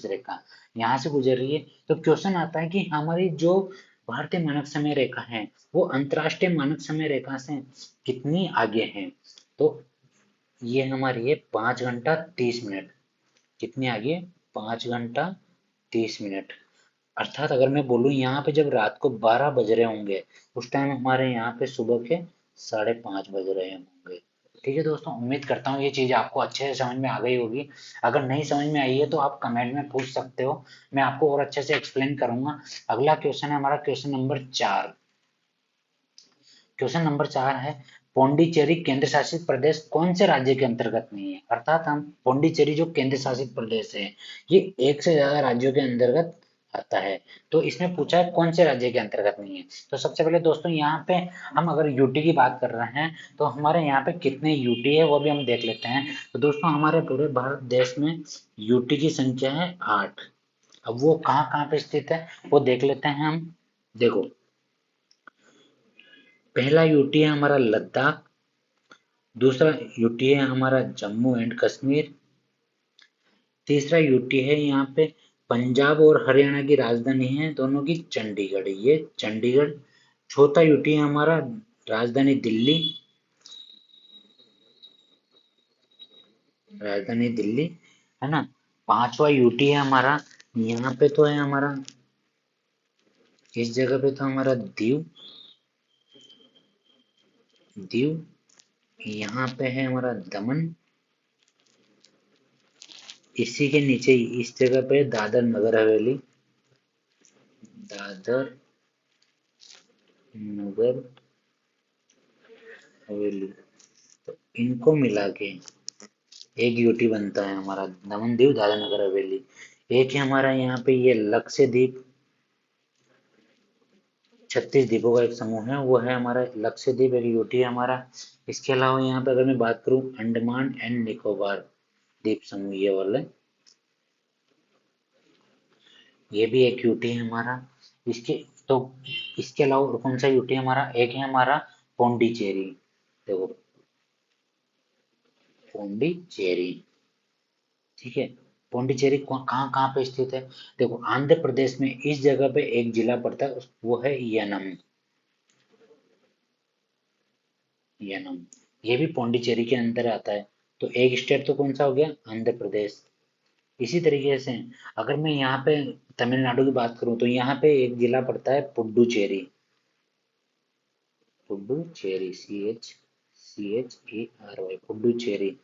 रेखा यहाँ से गुजर रही है। तो क्वेश्चन आता है कि हमारी जो भारतीय मानक समय रेखा है वो अंतरराष्ट्रीय मानक समय रेखा से कितनी आगे है। तो ये हमारी है 5 घंटा 30 मिनट। कितनी आगे? 5 घंटा 30 मिनट। अर्थात अगर मैं बोलूँ यहाँ पे जब रात को 12 बज रहे होंगे, उस टाइम हमारे यहाँ पे सुबह के 5:30 बज रहे होंगे। ठीक है दोस्तों, उम्मीद करता हूँ ये चीज़ आपको अच्छे से समझ में आ गई होगी। अगर नहीं समझ में आई है तो आप कमेंट में पूछ सकते हो, मैं आपको और अच्छे से एक्सप्लेन करूंगा। अगला क्वेश्चन है हमारा क्वेश्चन नंबर 4। क्वेश्चन नंबर 4 है, पौंडीचेरी केंद्र शासित प्रदेश कौन से राज्य के अंतर्गत नहीं है। अर्थात हम पौंडीचेरी जो केंद्र शासित प्रदेश है ये एक से ज्यादा राज्यों के अंतर्गत आता है। तो इसमें पूछा है कौन से राज्य के अंतर्गत नहीं है। तो सबसे पहले दोस्तों यहाँ पे हम अगर यूटी की बात कर रहे हैं तो हमारे यहाँ पे कितने यूटी है वो भी हम देख लेते हैं। तो दोस्तों हमारे पूरे भारत देश में यूटी की संख्या है 8। अब वो कहाँ पे स्थित है वो देख लेते हैं हम। देखो, पहला यूटी है हमारा लद्दाख, दूसरा यूटी है हमारा जम्मू एंड कश्मीर, तीसरा यूटी है यहाँ पे पंजाब और हरियाणा की राजधानी है दोनों की चंडीगढ़, ये चंडीगढ़। चौथा यूटी है हमारा राजधानी दिल्ली, राजधानी दिल्ली, है ना। पांचवा यूटी है हमारा, यहाँ पे तो है हमारा, इस जगह पे तो हमारा दीव, दीव। यहाँ पे है हमारा दमन, इसी के नीचे इस जगह पे दादर नगर हवेली, दादर नगर हवेली। तो इनको मिला के एक यूटी बनता है हमारा दमन दीव दादर नगर हवेली। एक है हमारा यहाँ पे ये लक्षद्वीप, 36 द्वीपों का एक समूह है, वो है हमारा लक्षद्वीप, एक यूटी है हमारा। इसके अलावा यहाँ पे अगर मैं बात करूँ अंडमान एंड निकोबार द्वीप समूह, ये वाले, ये भी एक यूटी है हमारा। इसके तो इसके अलावा और कौन सा यूटी है हमारा, एक है हमारा पौंडीचेरी। देखो, पौंडीचेरी, ठीक है। पौंडीचेरी कहाँ कहाँ पे स्थित है? देखो, आंध्र प्रदेश में इस जगह पे एक जिला पड़ता है, वो है यनम, यनम। ये भी पौंडीचेरी के अंदर आता है। तो एक स्टेट तो कौन सा हो गया? आंध्र प्रदेश। इसी तरीके से अगर मैं यहाँ पे तमिलनाडु की बात करूँ तो यहाँ पे एक जिला पड़ता है पुडुचेरी, पुडुचेरी, CHERY, पुडुचेरी।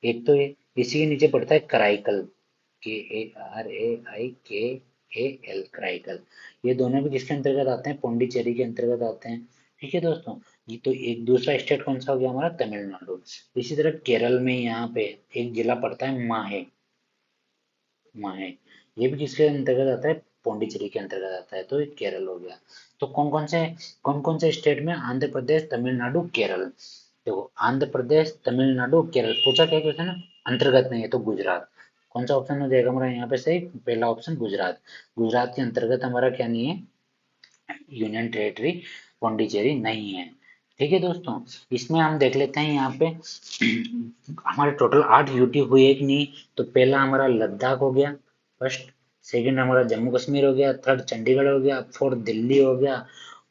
एक तो ये, इसी के नीचे पड़ता है कराईकल, KARAIKAL, कराईकल। ये दोनों भी किसके अंतर्गत आते हैं? पौंडीचेरी के अंतर्गत आते हैं। ठीक है दोस्तों, ये तो एक दूसरा स्टेट कौन सा हो गया हमारा? तमिलनाडु। इसी तरह केरल में यहाँ पे एक जिला पड़ता है माहे, माहे। ये भी किसके अंतर्गत आता है? पौंडीचेरी के अंतर्गत आता है, तो ये केरल हो गया। तो कौन कौन से स्टेट में? आंध्र प्रदेश, तमिलनाडु, केरल। देखो, आंध्र प्रदेश, तमिलनाडु, केरल पूछा क्या क्वेश्चन है? अंतर्गत नहीं है तो गुजरात। कौन सा ऑप्शन हो जाएगा हमारा यहाँ पे सही? पहला ऑप्शन गुजरात। गुजरात के अंतर्गत हमारा क्या नहीं है? यूनियन टेरिटरी पौंडीचेरी नहीं है। ठीक है दोस्तों, इसमें हम देख लेते हैं यहाँ पे हमारे टोटल 8 यूटी हुई है कि नहीं। तो पहला हमारा लद्दाख हो गया, फर्स्ट। सेकंड हमारा जम्मू कश्मीर हो गया, थर्ड चंडीगढ़ हो गया, फोर्थ दिल्ली हो गया,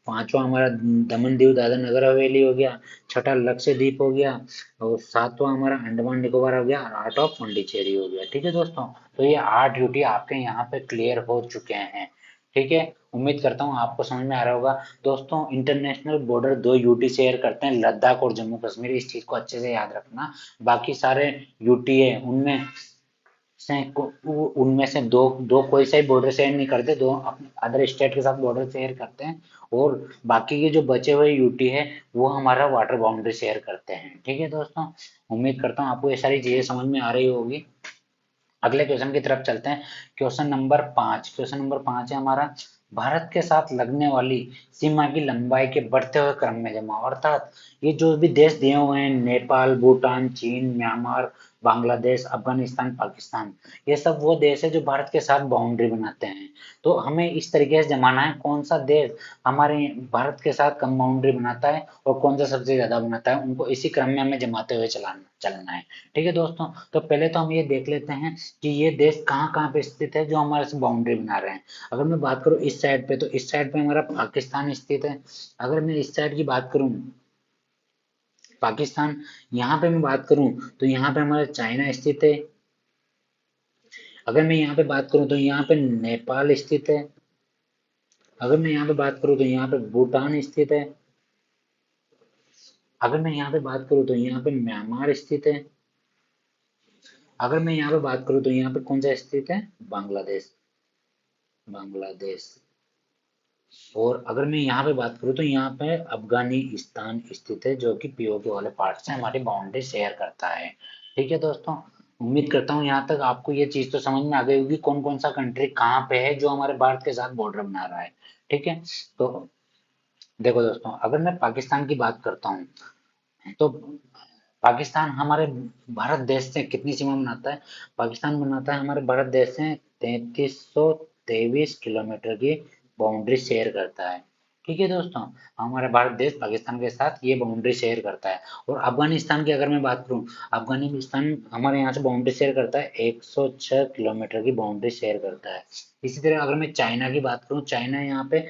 पांचवा हमारा दमन दीव दादर नगर हवेली हो गया, छठा लक्षद्वीप हो गया, और सातवां हमारा अंडमान निकोबार हो गया, और आठवां पौंडीचेरी हो गया। ठीक है दोस्तों, तो ये 8 यूटी आपके यहाँ पे क्लियर हो चुके हैं। ठीक है, उम्मीद करता हूँ आपको समझ में आ रहा होगा। दोस्तों, इंटरनेशनल बॉर्डर 2 यूटी शेयर करते हैं, लद्दाख और जम्मू कश्मीर, इस चीज को अच्छे से याद रखना। बाकी सारे यूटी है उनमें से दो दो कोई सा ही बॉर्डर शेयर नहीं करते, दो अपने अदर स्टेट के साथ बॉर्डर शेयर करते हैं, और बाकी के जो बचे हुए यूटी है वो हमारा वाटर बाउंड्री शेयर करते हैं। ठीक है दोस्तों, उम्मीद करता हूँ आपको ये सारी चीजें समझ में आ रही होगी। अगले क्वेश्चन की तरफ चलते हैं। क्वेश्चन नंबर 5, क्वेश्चन नंबर 5 है हमारा, भारत के साथ लगने वाली सीमा की लंबाई के बढ़ते हुए क्रम में जमा, अर्थात ये जो भी देश दिए हुए हैं, नेपाल, भूटान, चीन, म्यांमार, बांग्लादेश, अफगानिस्तान, पाकिस्तान, ये सब वो देश है जो भारत के साथ बाउंड्री बनाते हैं। तो हमें इस तरीके से जमाना है कौन सा देश हमारे भारत के साथ कम बाउंड्री बनाता है और कौन सा सबसे ज्यादा बनाता है, उनको इसी क्रम में हमें जमाते हुए चलाना चलना है। ठीक है दोस्तों, तो पहले तो हम ये देख लेते हैं कि ये देश कहाँ कहाँ पे स्थित है जो हमारे से बाउंड्री बना रहे हैं। अगर मैं बात करूँ इस साइड पे, तो इस साइड पे हमारा पाकिस्तान स्थित है। अगर मैं इस साइड की बात करूँ, पाकिस्तान, यहाँ पे मैं बात करूँ तो यहाँ पे हमारा चाइना स्थित है। अगर मैं यहाँ पे बात करूँ तो यहाँ पे नेपाल स्थित है। अगर मैं यहाँ पे बात करूँ तो यहाँ पे भूटान स्थित है। अगर मैं यहाँ पे बात करूँ तो यहाँ पे म्यांमार स्थित है। अगर मैं यहाँ पे बात करूँ तो यहाँ पे कौन सा स्थित है, बांग्लादेश, बांग्लादेश। और अगर मैं यहाँ पे बात करूँ तो यहाँ पे अफगानिस्तान स्थित है, जो कि पीओके वाले पार्ट से हमारी बाउंड्री शेयर करता है। ठीक है दोस्तों, उम्मीद करता हूँ यहाँ तक आपको ये चीज तो समझ में आ गई होगी कौन कौन सा कंट्री कहाँ पे है जो हमारे भारत के साथ बॉर्डर बना रहा है। ठीक है, तो देखो दोस्तों, अगर मैं पाकिस्तान की बात करता हूँ तो पाकिस्तान हमारे भारत देश से कितनी सीमा बनाता है, पाकिस्तान बनाता है हमारे भारत देश से 3323 किलोमीटर की बाउंड्री शेयर करता है। ठीक है दोस्तों, हमारा भारत देश पाकिस्तान के साथ ये बाउंड्री शेयर करता है। और अफगानिस्तान की अगर मैं बात करूं, अफगानिस्तान हमारे यहाँ से बाउंड्री शेयर करता है 106 किलोमीटर की बाउंड्री शेयर करता है। इसी तरह अगर मैं चाइना की बात करूं, चाइना यहाँ पे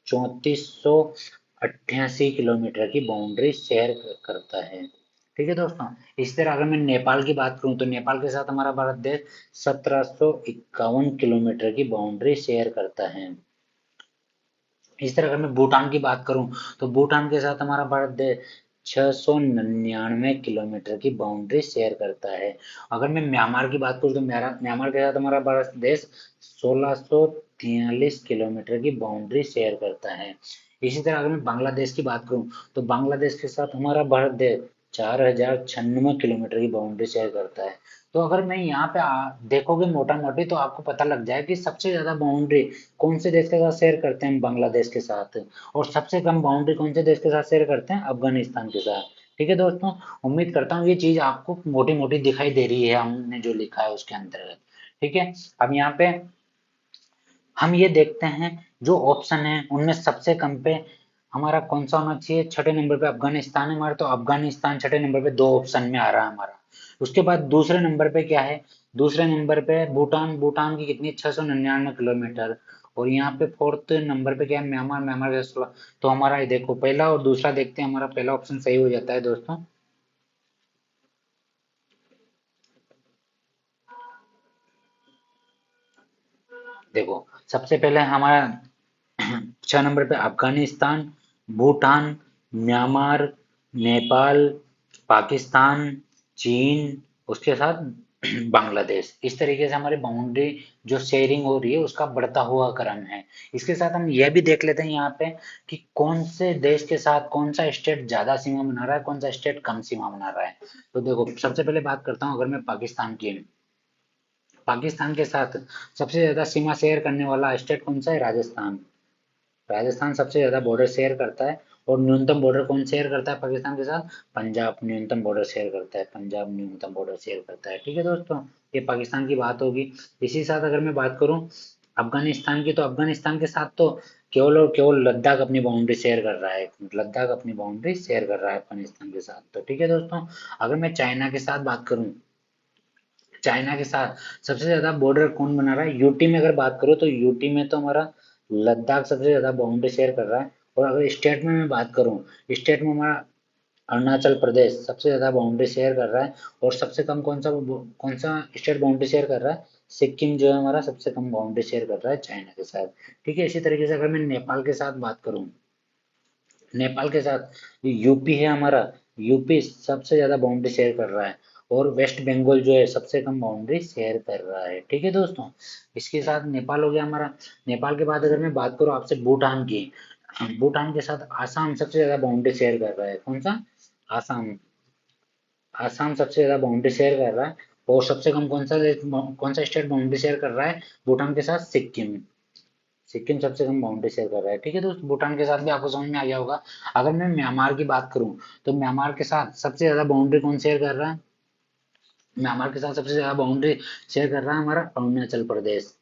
3488 किलोमीटर की बाउंड्री शेयर करता है। ठीक है दोस्तों, इसी तरह अगर मैं नेपाल की बात करूं तो नेपाल के साथ हमारा भारत देश 1751 किलोमीटर की बाउंड्री शेयर करता है। इस तरह अगर मैं भूटान की बात करूं तो भूटान के साथ हमारा भारत देश 699 किलोमीटर की बाउंड्री शेयर करता है। अगर मैं म्यांमार की बात करूं तो म्यांमार के साथ हमारा भारत देश 1643 किलोमीटर की बाउंड्री शेयर करता है। इसी तरह अगर मैं बांग्लादेश की बात करूं तो बांग्लादेश के साथ हमारा भारत देश 4096 किलोमीटर की बाउंड्री शेयर करता है। तो अगर मैं यहाँ पे देखोगे मोटा मोटी तो आपको पता लग जाए कि सबसे ज्यादा बाउंड्री कौन से देश के साथ शेयर करते हैं, बांग्लादेश के साथ, और सबसे कम बाउंड्री कौन से देश के साथ शेयर करते हैं, अफगानिस्तान के साथ। ठीक है दोस्तों, उम्मीद करता हूँ ये चीज आपको मोटी मोटी दिखाई दे रही है हमने जो लिखा है उसके अंतर्गत। ठीक है, अब यहाँ पे हम ये देखते हैं जो ऑप्शन है उनमें सबसे कम पे हमारा कौन सा होना चाहिए। छठे नंबर पे अफगानिस्तान है हमारा, तो अफगानिस्तान छठे नंबर पे दो ऑप्शन में आ रहा है हमारा। उसके बाद दूसरे नंबर पे क्या है, दूसरे नंबर पे भूटान, भूटान की कितनी 699 किलोमीटर। और यहाँ पे फोर्थ नंबर पे क्या है, म्यांमार, म्यांमार का 16। तो हमारा ये देखो पहला और दूसरा देखते हैं, हमारा पहला ऑप्शन सही हो जाता है दोस्तों। देखो सबसे पहले हमारा 6 नंबर पे अफगानिस्तान, भूटान, म्यांमार, नेपाल, पाकिस्तान, चीन, उसके साथ बांग्लादेश। इस तरीके से हमारी बाउंड्री जो शेयरिंग हो रही है उसका बढ़ता हुआ क्रम है। इसके साथ हम यह भी देख लेते हैं यहाँ पे कि कौन से देश के साथ कौन सा स्टेट ज्यादा सीमा बना रहा है, कौन सा स्टेट कम सीमा बना रहा है। तो देखो सबसे पहले बात करता हूँ अगर मैं पाकिस्तान की, पाकिस्तान के साथ सबसे ज्यादा सीमा शेयर करने वाला स्टेट कौन सा है, राजस्थान। राजस्थान सबसे ज्यादा बॉर्डर शेयर करता है। और न्यूनतम बॉर्डर कौन शेयर करता है पाकिस्तान के साथ, पंजाब न्यूनतम बॉर्डर शेयर करता है, पंजाब न्यूनतम बॉर्डर शेयर करता है। ठीक है दोस्तों, ये पाकिस्तान की बात होगी। इसी साथ अगर मैं बात करूं अफगानिस्तान की, तो अफगानिस्तान के साथ तो केवल और केवल लद्दाख अपनी बाउंड्री शेयर कर रहा है, लद्दाख अपनी बाउंड्री शेयर कर रहा है अफगानिस्तान के साथ। तो ठीक है दोस्तों, अगर मैं चाइना के साथ बात करूं, चाइना के साथ सबसे ज्यादा बॉर्डर कौन बना रहा है, यूटी में अगर बात करो तो यूटी में तो हमारा लद्दाख सबसे ज्यादा बाउंड्री शेयर कर रहा है। और अगर स्टेट में मैं बात करूं, स्टेट में हमारा अरुणाचल प्रदेश सबसे ज्यादा बाउंड्री शेयर कर रहा है। और सबसे कम कौन सा स्टेट बाउंड्री शेयर कर रहा है, सिक्किम जो है हमारा सबसे कम बाउंड्री शेयर कर रहा है चाइना के साथ। ठीक है, इसी तरीके से अगर मैं नेपाल के साथ बात करूं, नेपाल के साथ यूपी है हमारा, यूपी सबसे ज्यादा बाउंड्री शेयर कर रहा है। और वेस्ट बंगाल जो है सबसे कम बाउंड्री शेयर कर रहा है। ठीक है दोस्तों, इसके साथ नेपाल हो गया हमारा। नेपाल के बाद अगर मैं बात करूं आपसे भूटान की, भूटान के साथ आसाम सबसे ज्यादा बाउंड्री शेयर कर रहा है, कौन सा, आसाम। आसाम सबसे ज्यादा बाउंड्री शेयर कर रहा है। और सबसे कम कौन सा स्टेट बाउंड्री शेयर कर रहा है भूटान के साथ, सिक्किम। सिक्किम सबसे कम बाउंड्री शेयर कर रहा है। ठीक है दोस्त, भूटान के साथ भी आपको समझ में आ गया होगा। अगर मैं म्यांमार की बात करूं तो म्यांमार के साथ सबसे ज्यादा बाउंड्री कौन शेयर कर रहा है? म्यांमार के साथ सबसे ज्यादा बाउंड्री शेयर कर रहा है हमारा अरुणाचल प्रदेश।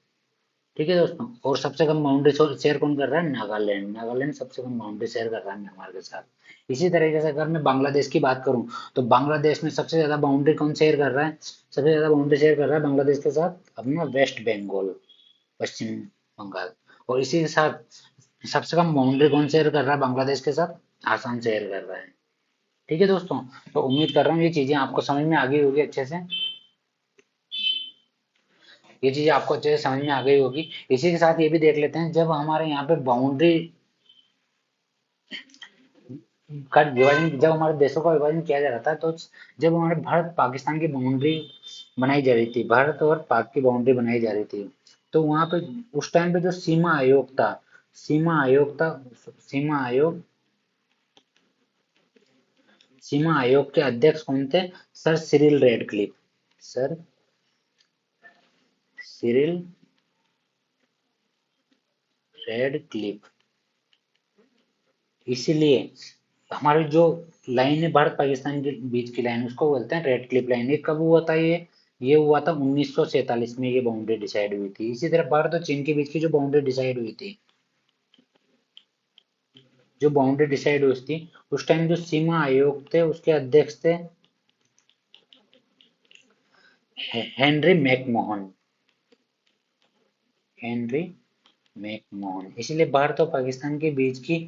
ठीक है दोस्तों, और सबसे कम बाउंड्री शेयर कौन कर रहा है? नागालैंड। नागालैंड सबसे कम बाउंड्री शेयर कर रहा है म्यांमार के साथ। इसी तरीके से अगर मैं बांग्लादेश की बात करूं तो बांग्लादेश में सबसे ज्यादा बाउंड्री कौन शेयर कर रहा है? सबसे ज्यादा बाउंड्री शेयर कर रहा है बांग्लादेश के साथ अपना वेस्ट बंगाल, पश्चिम बंगाल। और इसी के साथ सबसे कम बाउंड्री कौन शेयर कर रहा है बांग्लादेश के साथ? आसाम शेयर कर रहा है। ठीक है दोस्तों, तो उम्मीद कर रहा हूँ ये चीजें आपको समझ में आ गई होगी अच्छे से। ये चीज आपको अच्छे से समझ में आ गई होगी। इसी के साथ ये भी देख लेते हैं, जब हमारे यहाँ पे बाउंड्री का विभाजन, जब हमारे देशों का विभाजन किया जा रहा था, तो जब हमारे भारत पाकिस्तान की बाउंड्री बनाई जा रही थी, भारत और पाक की बाउंड्री बनाई जा रही थी, तो वहां पे उस टाइम पे जो सीमा आयोग था, सीमा आयोग था, सीमा आयोग सीमा आयोग के अध्यक्ष कौन थे? Sir Cyril Radcliffe. Sir Cyril Radcliffe. इसीलिए हमारी जो लाइन है भारत पाकिस्तान के बीच की लाइन, उसको बोलते हैं रेड क्लिफ लाइन। ये कब हुआ था? ये हुआ था 1947 में, ये बाउंड्री डिसाइड हुई थी। इसी तरह भारत और चीन के बीच की जो बाउंड्री डिसाइड हुई थी, जो बाउंड्री डिसाइड हुई थी, उस टाइम जो सीमा आयोग थे उसके अध्यक्ष थे हेनरी मैकमोहन। Henry McMahon. इसीलिए भारत और पाकिस्तान के बीच की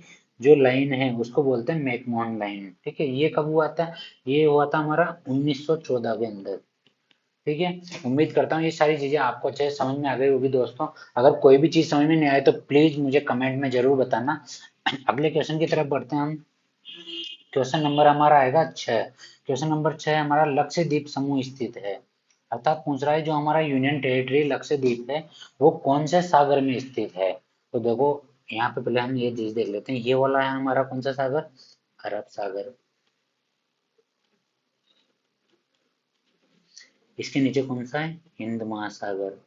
जो लाइन है उसको बोलते हैं मैकमोहन लाइन। ठीक है, ये कब हुआ था? ये हुआ था हमारा 1914 के अंदर। ठीक है, उम्मीद करता हूँ ये सारी चीजें आपको अच्छे से समझ में आ गई होगी दोस्तों। अगर कोई भी चीज समझ में नहीं आए तो प्लीज मुझे कमेंट में जरूर बताना। अगले क्वेश्चन की तरफ बढ़ते हैं हम। क्वेश्चन नंबर हमारा आएगा 6। क्वेश्चन नंबर 6 हमारा लक्षद्वीप समूह स्थित है। अर्थात पूछ रहा है जो हमारा यूनियन टेरिटरी लक्षद्वीप है वो कौन से सागर में स्थित है? तो देखो, यहाँ पे पहले हम ये चीज देख लेते हैं, ये वाला है हमारा कौन सा सागर? अरब सागर। इसके नीचे कौन सा है? हिंद महासागर।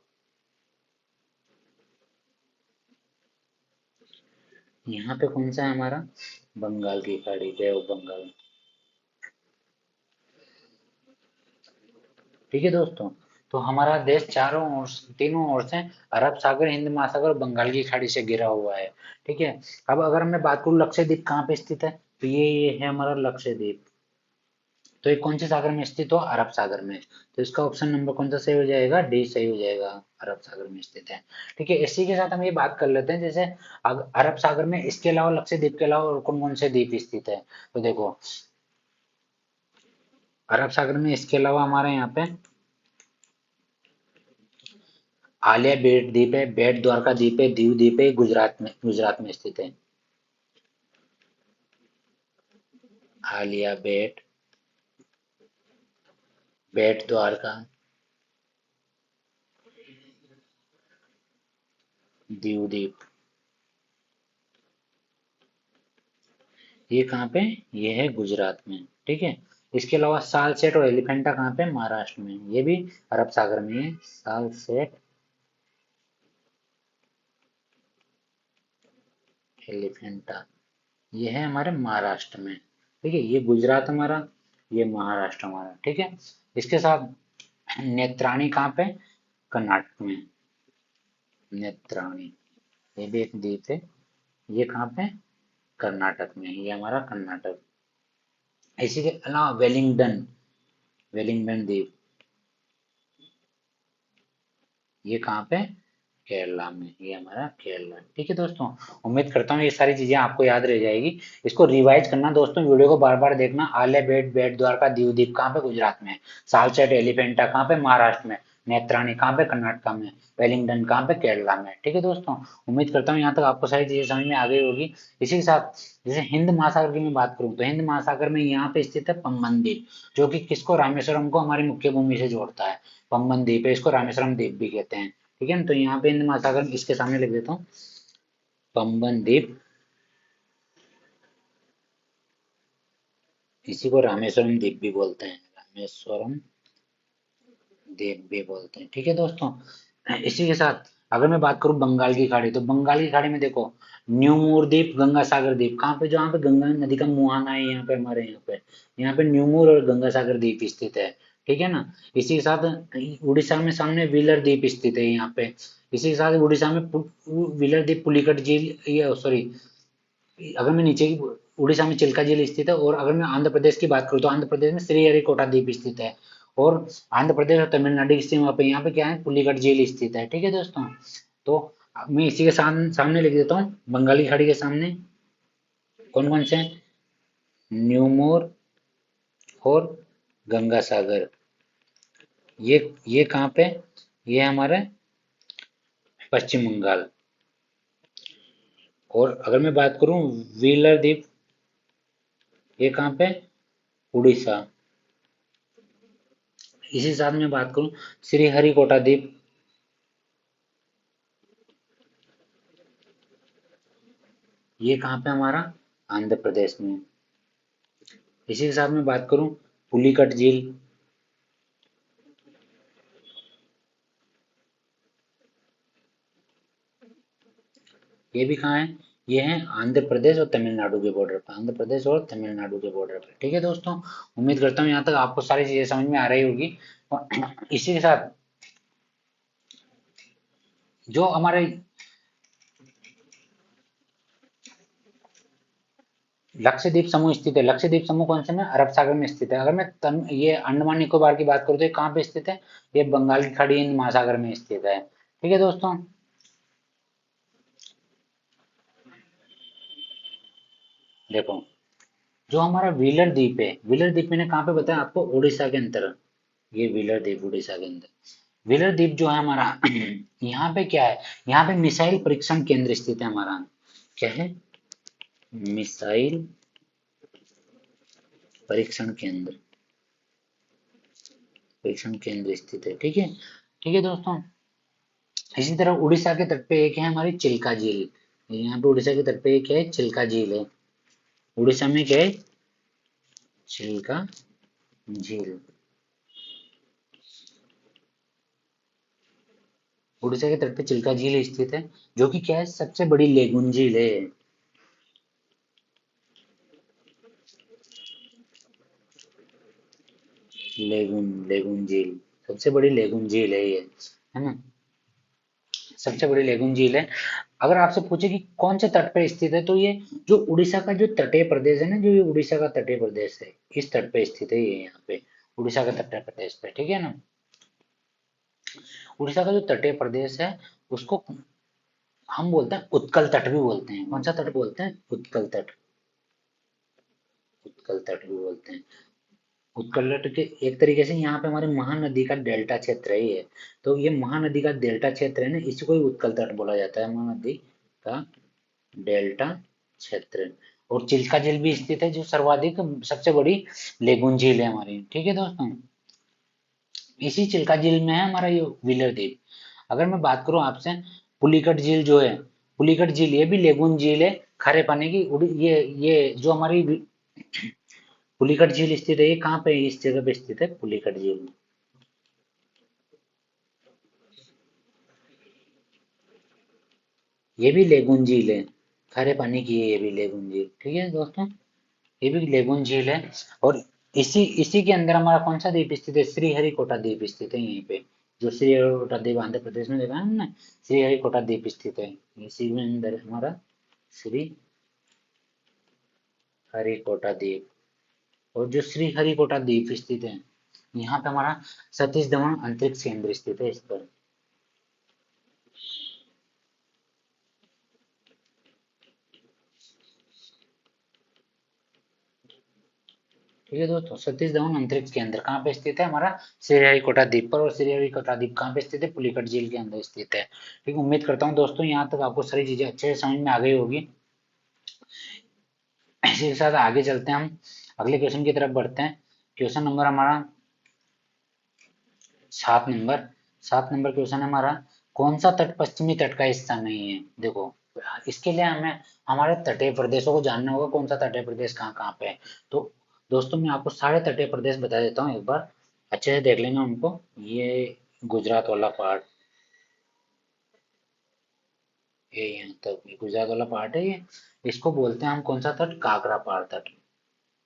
यहाँ पे कौन सा है हमारा? बंगाल की खाड़ी, बे ऑफ बंगाल। ठीक है दोस्तों, तो हमारा देश चारों ओर तीनों ओर से अरब सागर, हिंद महासागर और बंगाल की खाड़ी से घिरा हुआ है। ठीक है, अब अगर मैं बात करूँ लक्षद्वीप कहाँ पे स्थित है, तो ये है हमारा लक्षद्वीप। तो ये कौन से सागर में स्थित हो? अरब सागर में। तो इसका ऑप्शन नंबर कौन सा सही हो जाएगा? डी सही हो जाएगा, अरब सागर में स्थित है। ठीक है, इसी के साथ हम ये बात कर लेते हैं, जैसे अरब सागर में इसके अलावा, लक्षद्वीप के अलावा और कौन कौन से द्वीप स्थित है? तो देखो, अरब सागर में इसके अलावा हमारे यहाँ पे आलिया बेट द्वीप है, बेट द्वारका द्वीप है, दीव द्वीप है, गुजरात में स्थित है। आलिया बेट, बेट द्वारका, दीव द्वीप, ये कहाँ पे? ये है गुजरात में। ठीक है, इसके अलावा सालसेट और एलिफेंटा कहाँ पे? महाराष्ट्र में, ये भी अरब सागर में है। सालसेट, एलिफेंटा, ये है हमारे महाराष्ट्र में। ठीक है, ये गुजरात हमारा, ये महाराष्ट्र हमारा। ठीक है, इसके साथ नेत्राणी कहाँ पे? कर्नाटक में, नेत्राणी, ये भी एक द्वीप है। ये कहाँ पे? कर्नाटक में, ये हमारा कर्नाटक। इसी के अलावा वेलिंगडन, वेलिंगडन द्वीप, ये कहाँ पे? केरला में, ये हमारा केरला। ठीक है दोस्तों, उम्मीद करता हूँ ये सारी चीजें आपको याद रह जाएगी। इसको रिवाइज करना दोस्तों, वीडियो को बार बार देखना। आलिया बेट, बेट द्वारका, दीव द्वीप कहाँ पे? गुजरात में। सालसेट एलिफेंटा कहाँ पे? महाराष्ट्र में। नेत्राणी कहाँ पे? कर्नाटक में। वेलिंगडन कहाँ पे? केरला में। ठीक है दोस्तों, उम्मीद करता हूँ यहाँ तक आपको सारी चीजें समझ में आ गई होगी। इसी के साथ जैसे हिंद महासागर की मैं बात करूँ तो हिंद महासागर में यहाँ पे स्थित है पंबन द्वीप, जो कि किसको? रामेश्वरम को हमारी मुख्य भूमि से जोड़ता है। पंबन द्वीप है, इसको रामेश्वरम द्वीप भी कहते हैं। ठीक है ना, तो यहाँ पे हिंद महासागर इसके सामने लिख देता हूँ, पंबन द्वीप, इसी को रामेश्वरम द्वीप भी बोलते हैं, रामेश्वरम द्वीप भी बोलते हैं। ठीक है दोस्तों, इसी के साथ अगर मैं बात करूं बंगाल की खाड़ी, तो बंगाल की खाड़ी में देखो न्यूमूर द्वीप, गंगा सागर द्वीप, कहाँ पे, जहाँ पे गंगा नदी का मुहाना है, यहाँ पे हमारे यहाँ पे न्यूमूर और गंगा सागर द्वीप स्थित है। ठीक है ना। इसी के साथ उड़ीसा में सामने व्हीलर द्वीप स्थित है यहाँ पे। इसी के साथ उड़ीसा में व्हीलर द्वीप, पुलिकट झील, ये सॉरी, अगर मैं नीचे की, उड़ीसा में चिल्का झील स्थित है। और अगर मैं आंध्र प्रदेश की बात करूँ तो आंध्र प्रदेश में श्रीहरिकोटा द्वीप स्थित है। और आंध्र प्रदेश और तमिलनाडु की सीमा पे यहाँ पे क्या है, पुलिकट झील स्थित है। ठीक है दोस्तों। तो मैं इसी के सामने लिख देता हूँ, बंगाली खाड़ी के सामने कौन कौन से हैं? न्यूमोर और गंगा सागर। ये कहाँ पे, ये हमारे पश्चिम बंगाल। और अगर मैं बात करूं व्हीलर द्वीप, ये कहाँ पे, उड़ीसा। इसी साथ में बात करूं श्रीहरिकोटा द्वीप, ये कहाँ पे हमारा, आंध्र प्रदेश में। इसी के साथ में बात करूं पुलिकट झील, ये भी कहाँ है, ये है आंध्र प्रदेश और तमिलनाडु के बॉर्डर पर, आंध्र प्रदेश और तमिलनाडु के बॉर्डर पर। ठीक है दोस्तों। उम्मीद करता हूँ यहाँ तक आपको सारी चीजें समझ में आ रही होगी। और इसी के साथ जो हमारे लक्षद्वीप समूह स्थित है, लक्षद्वीप समूह कौन से में, अरब सागर में स्थित है। अगर मैं ये अंडमान निकोबार की बात करूँ तो ये कहाँ पे स्थित है, ये बंगाल की खाड़ी, हिंद महासागर में स्थित है। ठीक है दोस्तों। देखो, जो हमारा व्हीलर द्वीप है, व्हीलर द्वीप मैंने कहाँ पे बताया आपको, उड़ीसा के अंदर। ये व्हीलर द्वीप उड़ीसा के अंदर, व्हीलर द्वीप जो है हमारा यहाँ पे क्या है, यहाँ पे मिसाइल परीक्षण केंद्र स्थित है हमारा। क्या है, मिसाइल परीक्षण केंद्र, परीक्षण केंद्र स्थित है। ठीक है। ठीक है दोस्तों। इसी तरह उड़ीसा के तट पे एक है हमारी चिल्का झील। यहाँ पे उड़ीसा के तट पे एक है, चिल्का झील है। उड़ीसा में क्या है, चिल्का झील। उड़ीसा के तट पे चिल्का झील स्थित है, जो कि क्या है, सबसे बड़ी लेगुन झील है। लेगुन, लेगुन झील, सबसे बड़ी लेगुन झील है ये, है ना। सबसे बड़ी लेगुन झील है। अगर आपसे पूछे कि कौन से तट पे स्थित है, तो ये जो उड़ीसा का जो तटीय प्रदेश है ना, जो ये उड़ीसा का तटीय प्रदेश है, इस तट पे स्थित है ये, यहाँ पे उड़ीसा का तटीय प्रदेश पे। ठीक है ना। उड़ीसा का जो तटीय प्रदेश है, उसको हम बोलते हैं उत्कल तट भी बोलते हैं। कौन सा तट बोलते हैं, उत्कल तट, उत्कल तट भी बोलते हैं। उत्कल तट के एक तरीके से यहाँ पे हमारे महानदी का डेल्टा क्षेत्र है ये। तो ये महानदी का डेल्टा क्षेत्र है ना, इसी को ही उत्कल तट बोला जाता है, महानदी का डेल्टा क्षेत्र। और चिल्का झील भी स्थित है, जो सर्वाधिक सबसे बड़ी लेगुन झील है हमारी। ठीक है दोस्तों। इसी चिल्का झील में है हमारा ये व्हीलर द्वीप। अगर मैं बात करूं आपसे, पुलिकट झील जो है, पुलिकट झील ये भी लेगुन झील है, खारे पानी की। ये जो हमारी पुलिकट झील स्थित है, ये कहाँ पे, इस जगह पे स्थित है पुलिकट झील। ये भी लेगुन झील है, खारे पानी की है ये भी लेगुन झील। ठीक है दोस्तों। ये भी लेगुन झील है। और इसी इसी के अंदर हमारा कौन सा द्वीप स्थित है, श्रीहरिकोटा द्वीप स्थित है यहीं पे। जो श्रीहरिकोटा द्वीप आंध्र प्रदेश में देखा है हमने, श्रीहरिकोटा द्वीप स्थित है इसी में अंदर हमारा श्री हरिकोटा द्वीप। और जो श्री हरिकोटा द्वीप स्थित है, यहाँ पे हमारा सतीश धवन अंतरिक्ष केंद्र स्थित है इस पर। ठीक है दोस्तों, सतीश धवन अंतरिक्ष केंद्र कहाँ पे स्थित है हमारा, श्रीहरिकोटा द्वीप पर। और श्रीहरिकोटा द्वीप कहाँ पे स्थित है, पुलिकट झील के अंदर स्थित है। ठीक है। उम्मीद करता हूँ दोस्तों यहाँ तक आपको सारी चीजें अच्छे से समझ में आ गई होगी। इसी के साथ आगे चलते हैं, हम अगले क्वेश्चन की तरफ बढ़ते हैं। क्वेश्चन नंबर हमारा 7 नंबर, 7 नंबर क्वेश्चन है हमारा, कौन सा तट पश्चिमी तट का हिस्सा नहीं है। देखो, इसके लिए हमें हमारे तटीय प्रदेशों को जानना होगा, कौन सा तटीय प्रदेश कहाँ कहाँ पे है। तो दोस्तों मैं आपको सारे तटीय प्रदेश बता देता हूँ, एक बार अच्छे से देख लेंगे उनको। ये गुजरात वाला पार्ट, ये यहाँ तक ये गुजरात वाला पार्ट है ये। इसको बोलते हैं हम कौन सा तट? काकरापाड़ तट।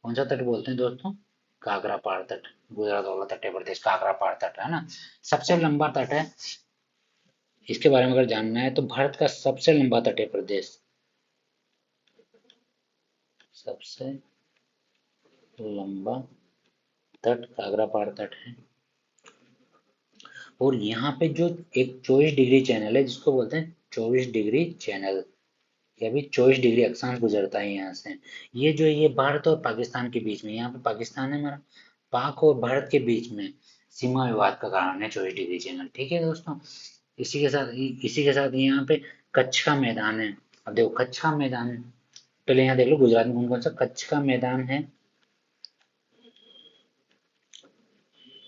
कौन सा तट बोलते हैं दोस्तों? काकरापाड़ तट। गुजरात वाला तटीय प्रदेश काकरापाड़ तट है ना। सबसे लंबा तट है। इसके बारे में अगर जानना है तो भारत का सबसे लंबा तटीय प्रदेश, सबसे लंबा तट काकरापाड़ तट है। और यहाँ पे जो एक 24 डिग्री चैनल है जिसको बोलते हैं 24 डिग्री चैनल, ये भी 24 डिग्री अक्षांश गुजरता है यहाँ से। ये भारत और पाकिस्तान के बीच में, यहाँ पे पाकिस्तान है हमारा, पाक और भारत के बीच में सीमा विवाद का कारण है 24 डिग्री चैनल। ठीक है दोस्तों। इसी के साथ यहाँ पे कच्छ का मैदान है। अब देखो कच्छ का मैदान, पहले यहाँ देख लो गुजरात में कौन कौन सा कच्छ का मैदान है।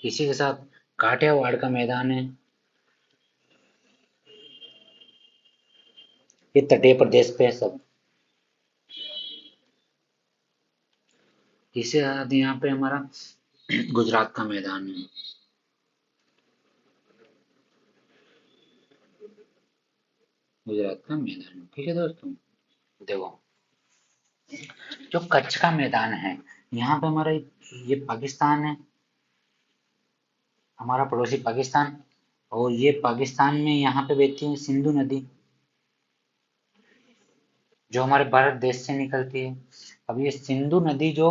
इसी के साथ काठियावाड़ का मैदान है। ये तटीय प्रदेश पे है सब। इसके साथ यहाँ पे हमारा गुजरात का मैदान है। गुजरात का मैदान, ठीक है दोस्तों। देखो जो कच्छ का मैदान है, यहाँ पे हमारा ये पाकिस्तान है, हमारा पड़ोसी पाकिस्तान। और ये पाकिस्तान में यहाँ पे बहती है सिंधु नदी, जो हमारे भारत देश से निकलती है। अब ये सिंधु नदी जो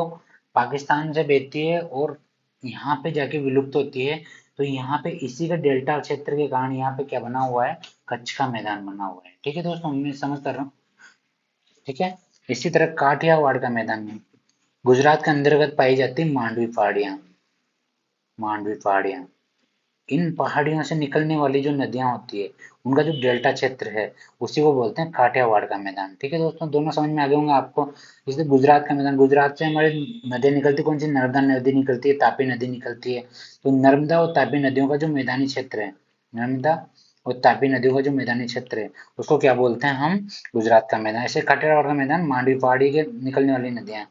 पाकिस्तान से बहती है और यहाँ पे जाके विलुप्त होती है, तो यहाँ पे इसी का डेल्टा क्षेत्र के कारण यहाँ पे क्या बना हुआ है? कच्छ का मैदान बना हुआ है। ठीक है दोस्तों, मैं समझ कर रहा हूँ। ठीक है। इसी तरह काठियावाड़ का मैदान है, गुजरात के अंतर्गत पाई जाती है मांडवी पहाड़ियाँ। मांडवी पहाड़ियाँ, इन पहाड़ियों से निकलने वाली जो नदियाँ होती है उनका जो डेल्टा क्षेत्र है उसी को बोलते हैं काठियावाड़ का मैदान। ठीक है दोस्तों, दोनों समझ में आ गए होंगे आपको। जैसे गुजरात का मैदान, गुजरात से हमारे नदियाँ निकलती कौन सी? नर्मदा नदी निकलती है, तापी नदी निकलती है। तो नर्मदा और तापी नदियों का जो मैदानी क्षेत्र है, नर्मदा और तापी नदियों का जो मैदानी क्षेत्र है उसको क्या बोलते हैं हम? गुजरात का मैदान। ऐसे काठियावाड़ का मैदान मांडवी पहाड़ी के निकलने वाली नदियाँ,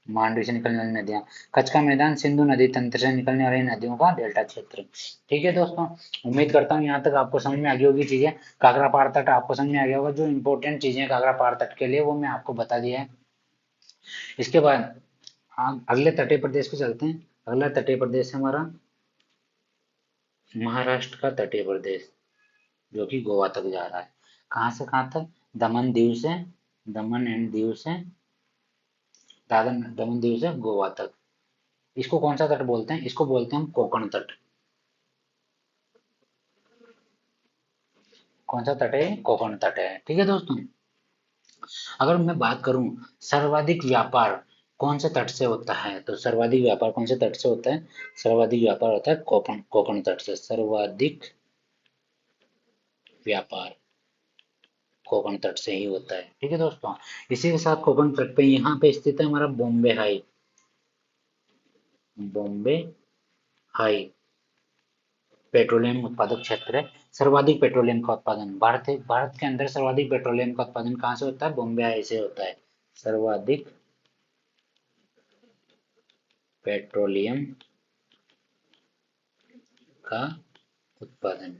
मांडवी से निकलने वाली नदियाँ। कच्छ का मैदान सिंधु नदी तंत्र से निकलने वाली नदियों का डेल्टा क्षेत्र। ठीक है दोस्तों, उम्मीद करता हूँ यहाँ तक आपको समझ में आ गई होगी चीजें। काकरापाड़ तट आपको समझ में आ गया होगा, जो इंपॉर्टेंट चीजें हैं काकरापाड़ तट के लिए वो मैं आपको बता दिया है। इसके बाद अगले तटीय प्रदेश पे चलते हैं। अगला तटीय प्रदेश है हमारा महाराष्ट्र का तटीय प्रदेश, जो कि गोवा तक जा रहा है। कहाँ से कहाँ तक? दमन दीव से, दमन एंड दीव से, दादन दमन दीव से गोवा तक। इसको कौन सा तट बोलते हैं? इसको बोलते हैं हम कोंकण तट। कौन सा तट है? कोंकण तट है। ठीक है दोस्तों। अगर मैं बात करूं सर्वाधिक व्यापार कौन से तट से होता है, तो सर्वाधिक व्यापार कौन से तट से होता है? सर्वाधिक व्यापार होता है कोंकण कोंकण तट से। सर्वाधिक व्यापार कोंकण तट से ही होता है। ठीक है दोस्तों। इसी के साथ कोंकण तट पे यहाँ पे स्थित है हमारा Bombay high. Bombay high petroleum उत्पादक क्षेत्र है। सर्वाधिक पेट्रोलियम का उत्पादन भारत के अंदर सर्वाधिक पेट्रोलियम का उत्पादन कहाँ से होता है? बॉम्बे हाई से होता है। सर्वाधिक पेट्रोलियम का उत्पादन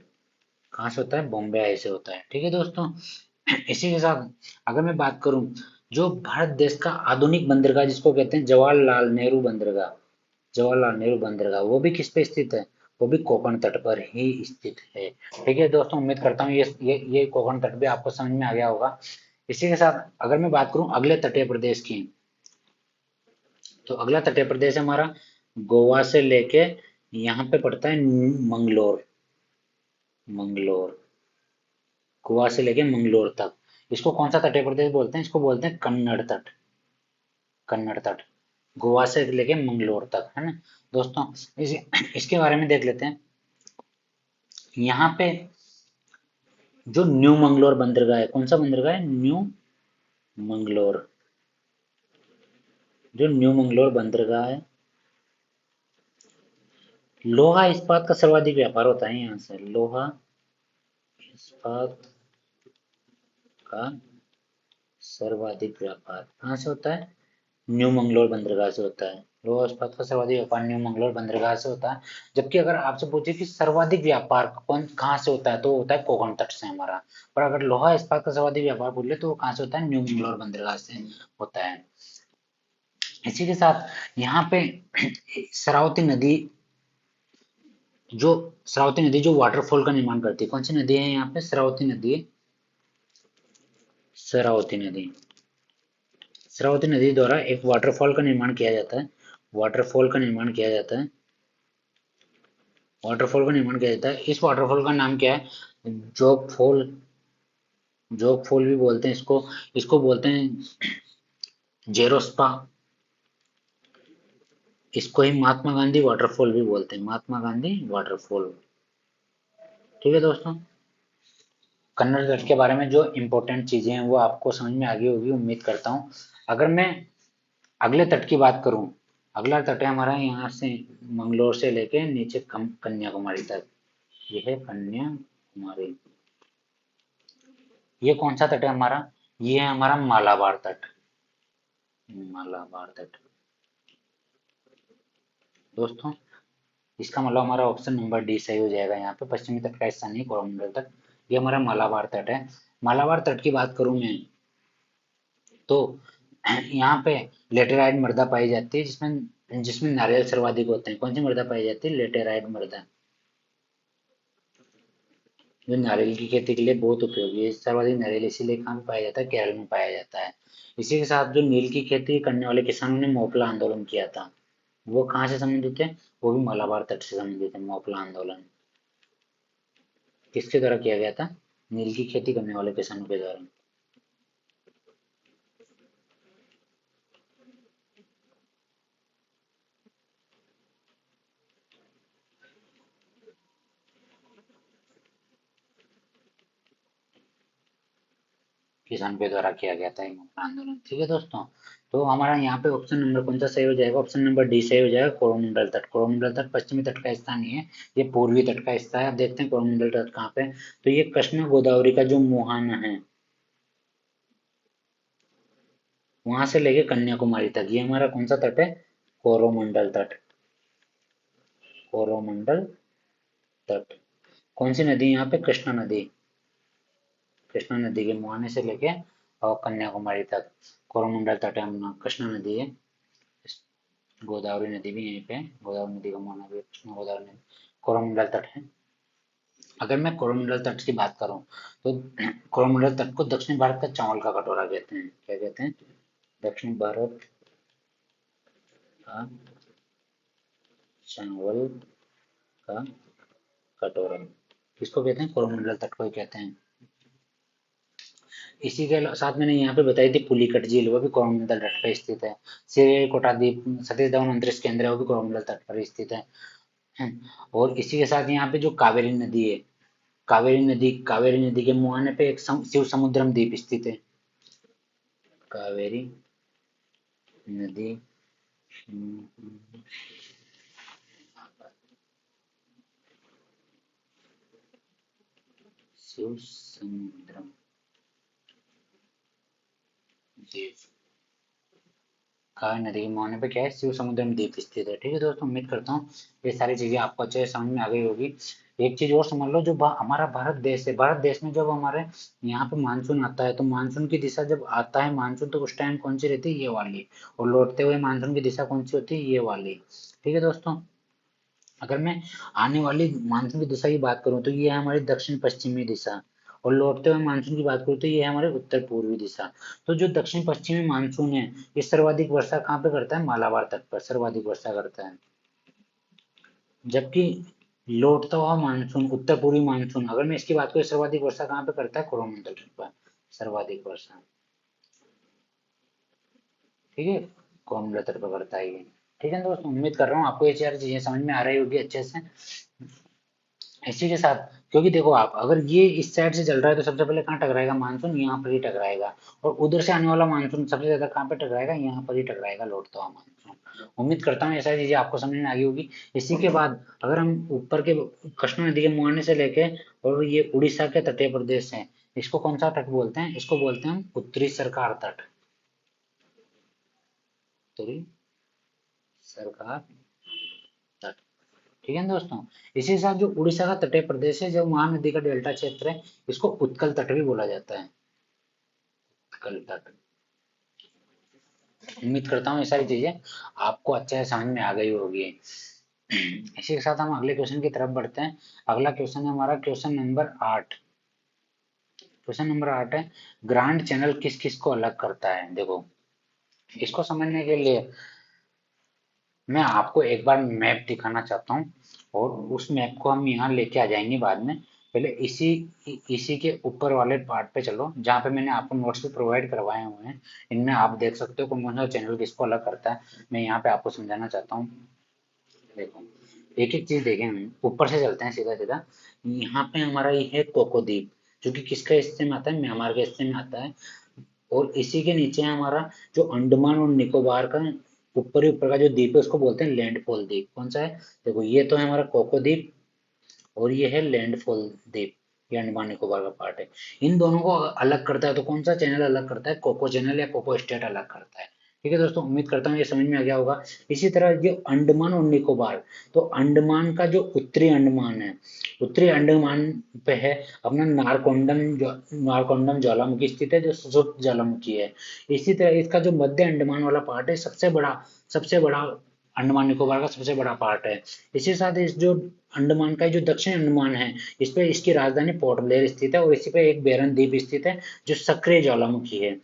कहाँ से होता है? बॉम्बे हाई से होता है। ठीक है दोस्तों। इसी के साथ अगर मैं बात करूं जो भारत देश का आधुनिक बंदरगाह जिसको कहते हैं जवाहरलाल नेहरू बंदरगाह, जवाहरलाल नेहरू बंदरगाह, वो भी किस पे स्थित है? वो भी कोंकण तट पर ही स्थित है। ठीक है दोस्तों, उम्मीद करता हूँ ये कोंकण तट भी आपको समझ में आ गया होगा। इसी के साथ अगर मैं बात करूं अगले तटीय प्रदेश की, तो अगला तटीय प्रदेश है हमारा गोवा से लेके यहाँ पे पड़ता है मंगलोर। मंगलोर, गोवा से लेके मंगलोर तक। इसको कौन सा तटीय प्रदेश बोलते हैं? इसको बोलते हैं कन्नड़ तट। कन्नड़ तट, गोवा से लेके मंगलोर तक, है ना दोस्तों। इसके बारे में देख लेते हैं। यहाँ पे जो न्यू मंगलोर बंदरगाह है, कौन सा बंदरगाह है? न्यू मंगलोर। जो न्यू मंगलोर बंदरगाह है, लोहा इस्पात का सर्वाधिक व्यापार होता है यहाँ से। लोहा इस्पात का सर्वाधिक व्यापार कहाँ से होता है? न्यू मंगलोर बंदरगाह से होता है। लौह इस्पात का सर्वाधिक व्यापार न्यू मंगलोर बंदरगाह से होता है। जबकि अगर आपसे पूछे कि सर्वाधिक व्यापार कौन कहाँ से होता है, तो होता है कोकण तट से हमारा। पर अगर लोहा इस्पात का सर्वाधिक व्यापार बोले तो वो कहाँ से होता है, न्यू मंगलोर बंदरगाह से होता है। इसी के साथ यहाँ पे शरावती नदी, जो शरावती नदी जो वाटरफॉल का निर्माण करती है, कौन सी नदी है यहाँ पे, शरावती नदी है। शरावती नदी, शरावती नदी द्वारा एक वाटरफॉल का निर्माण किया जाता है। वाटरफॉल का निर्माण किया जाता है। वाटरफॉल का निर्माण किया जाता है। इस वाटरफॉल का नाम क्या है, जोग फॉल। जोग फॉल भी बोलते हैं इसको। इसको बोलते हैं जेरोस्पा। इसको ही महात्मा गांधी वाटरफॉल भी बोलते हैं, महात्मा गांधी वाटरफॉल। ठीक है दोस्तों, कन्नड़ तट के बारे में जो इम्पोर्टेंट चीजें हैं वो आपको समझ में आ गई होगी, उम्मीद करता हूँ। अगर मैं अगले तट की बात करूं, अगला तट है हमारा यहाँ से मंगलोर से लेके नीचे कन्याकुमारी तक। ये है कन्याकुमारी। ये कौन सा तट है हमारा, ये है हमारा मालाबार तट। मालाबार तट दोस्तों, इसका मतलब हमारा ऑप्शन नंबर डी सही हो जाएगा। यहाँ पे पश्चिमी तट का हिस्सा नहीं, कोरोमंडल तट। ये हमारा मालाबार तट है। मालाबार तट की बात करूं मैं, तो यहाँ पे लेटेराइट मृदा पाई जाती है, जिसमें जिसमें नारियल सर्वाधिक होते हैं। कौन सी मृदा पाई जाती है, लेटेराइट मृदा, जो नारियल की खेती के लिए बहुत उपयोगी है। सर्वाधिक नारियल इसीलिए कहाँ पे पाया जाता है, केरल में पाया जाता है। इसी के साथ जो नील की खेती करने वाले किसानों ने मोपला आंदोलन किया था, वो कहाँ से संबंधित है, वो भी मालाबार तट से संबंधित है। मोपला आंदोलन किसके द्वारा किया गया था, नील की खेती करने वाले किसानों के द्वारा। किसान के द्वारा किया गया था ये मोपला आंदोलन। ठीक है दोस्तों, तो हमारा यहाँ पे ऑप्शन नंबर कौन सा सही हो जाएगा, ऑप्शन नंबर डी सही हो जाएगा, कोरोमंडल तट। कोरोमंडल तट पश्चिमी तट का हिस्सा नहीं है, ये पूर्वी तट का हिस्सा है। अब देखते हैं कोरोमंडल तट कहाँ पे है। तो ये कृष्णा गोदावरी का जो मुहाना है, वहां से लेके कन्याकुमारी तक, ये हमारा कौन सा तट है, कोरोमंडल तट। कोरोमंडल तट। कौन सी नदी यहाँ पे, कृष्णा नदी। कृष्णा नदी के मुहाने से लेके और कन्याकुमारी तक कोरोमंडल तट है अपना, कृष्णा नदी है। गोदावरी नदी भी यहीं पे है, गोदावरी नदी का मुहाना भी है, कृष्णा गोदावरी नदी। कोरोमंडल तट है। अगर मैं कोरोमंडल तट की बात करूं, तो कोरोमंडल तट को दक्षिण भारत का चावल का कटोरा कहते हैं। क्या कहते हैं, दक्षिण भारत का चावल का कटोरा, किसको कहते हैं, कोरोमंडल तट को ही कहते हैं। इसी के साथ मैंने यहाँ पे बताई थी पुलिकट झील, वो भी कोरोमंडल तट पर स्थित है। श्रीहरिकोटा द्वीप, सतीश धवन अंतरिक्ष केंद्र है, वो भी कोरोमंडल तट पर स्थित है। और इसी के साथ यहाँ पे जो कावेरी नदी है, कावेरी नदी के मुहाने पे एक शिव समुद्रम द्वीप स्थित है। कावेरी नदी, शिव समुद्रम द्वीप, कावेरी नदी के मुहाने पे क्या है, शिव समुद्रम द्वीप स्थित है। ठीक है दोस्तों, उम्मीद करता हूँ ये सारी चीजें आपको अच्छे से समझ में आ गई होगी। एक चीज और समझ लो, जो हमारा भारत देश है, भारत देश में जब हमारे यहाँ पे मानसून आता है, तो मानसून की दिशा जब आता है मानसून, तो उस टाइम कौन सी रहती है, ये वाली। और लौटते हुए मानसून की दिशा कौन सी होती है, ये वाली। ठीक है दोस्तों, अगर मैं आने वाली मानसून की दिशा की बात करूं, तो ये है हमारी दक्षिण पश्चिमी दिशा। और लौटते हुए मानसून की बात करूं, तो ये है हमारे उत्तर पूर्वी दिशा। तो जो दक्षिण पश्चिमी मानसून है, ये सर्वाधिक वर्षा कहाँ पे करता है, मालाबार तट पर सर्वाधिक वर्षा करता है। जबकि लौटता हुआ मानसून, उत्तर पूर्वी मानसून, अगर मैं इसकी बात करूं, सर्वाधिक वर्षा कहाँ पे करता है, कोरोमंडल तट पर सर्वाधिक वर्षा। ठीक है, कोरोमंडल तट पर करता है ये। ठीक है दोस्तों, उम्मीद कर रहा हूँ आपको ये चार चीजें समझ में आ रही होगी अच्छे से। इसी के साथ, क्योंकि देखो आप, अगर ये इस साइड से चल रहा है तो सबसे पहले कहाँ टकराएगा, मानसून यहाँ पर ही टकराएगा। और उधर से आने वाला मानसून सबसे ज्यादा कहाँ पे टकराएगा, यहाँ पर ही टकराएगा, लौटता हुआ मानसून। उम्मीद करता हूँ ये सारी चीजें आपको समझ में आ गई होगी। इसी के बाद अगर हम ऊपर के कृष्णा नदी के मुहाने से लेके, और ये उड़ीसा के तटीय प्रदेश है, इसको कौन सा तट बोलते हैं, इसको बोलते हैं हम उत्तरी सरकार तट। उत्तरी उत्तर का तट। ठीक है ना दोस्तों। इसी के साथ जो उड़ीसा का तटीय प्रदेश है, जो महानदी का डेल्टा क्षेत्र है, इसको उत्कल तट भी बोला जाता है। उत्कल तट। उम्मीद करता हूँ ये सारी चीजें आपको अच्छे से समझ में आ गई होगी। इसी के साथ हम अगले क्वेश्चन की तरफ बढ़ते हैं। अगला क्वेश्चन है हमारा क्वेश्चन नंबर 8। क्वेश्चन नंबर 8 है, ग्रांड चैनल किस किस को अलग करता है। देखो, इसको समझने के लिए मैं आपको एक बार मैप दिखाना चाहता हूँ, और उस मैप को हम यहाँ लेके आ जाएंगे बाद में। पहले इसी इसी के ऊपर वाले पार्ट पे चलो, जहाँ पे मैंने आपको नोट्स भी प्रोवाइड करवाए हुए हैं। इनमें आप देख सकते हो कौन कौन सा चैनल किसको अलग करता है। मैं यहाँ पे आपको समझाना चाहता हूँ। देखो, एक एक चीज देखें, हम ऊपर से चलते हैं सीधा सीधा। यहाँ पे हमारा ये है कोको द्वीप, जो कि किसका हिस्से में आता है, म्यांमार के हिस्से में आता है। और इसी के नीचे है हमारा जो अंडमान और निकोबार का ऊपर ही ऊपर का जो द्वीप है, उसको बोलते हैं लैंडफॉल द्वीप। कौन सा है, देखो ये तो है हमारा कोको द्वीप, और ये है लैंडफॉल द्वीप। ये अंडमान निकोबार का पार्ट है। इन दोनों को अलग करता है तो कौन सा चैनल अलग करता है, कोको चैनल या कोको स्टेट अलग करता है। ठीक है दोस्तों, उम्मीद करता हूँ ये समझ में आ गया होगा। इसी तरह जो अंडमान और निकोबार, तो अंडमान का जो उत्तरी अंडमान है, उत्तरी अंडमान पे है अपना नारकोंडम ज्वालामुखी स्थित है, जो सुषुप्त ज्वालामुखी है। इसी तरह इसका जो मध्य अंडमान वाला पार्ट है, सबसे बड़ा अंडमान निकोबार का सबसे बड़ा पार्ट है। इसी के साथ इस जो अंडमान का जो दक्षिण अंडमान है, इस पे इसकी राजधानी पोर्ट ब्लेयर स्थित है, और इसी पे एक बेरन द्वीप स्थित है, जो सक्रिय ज्वालामुखी है।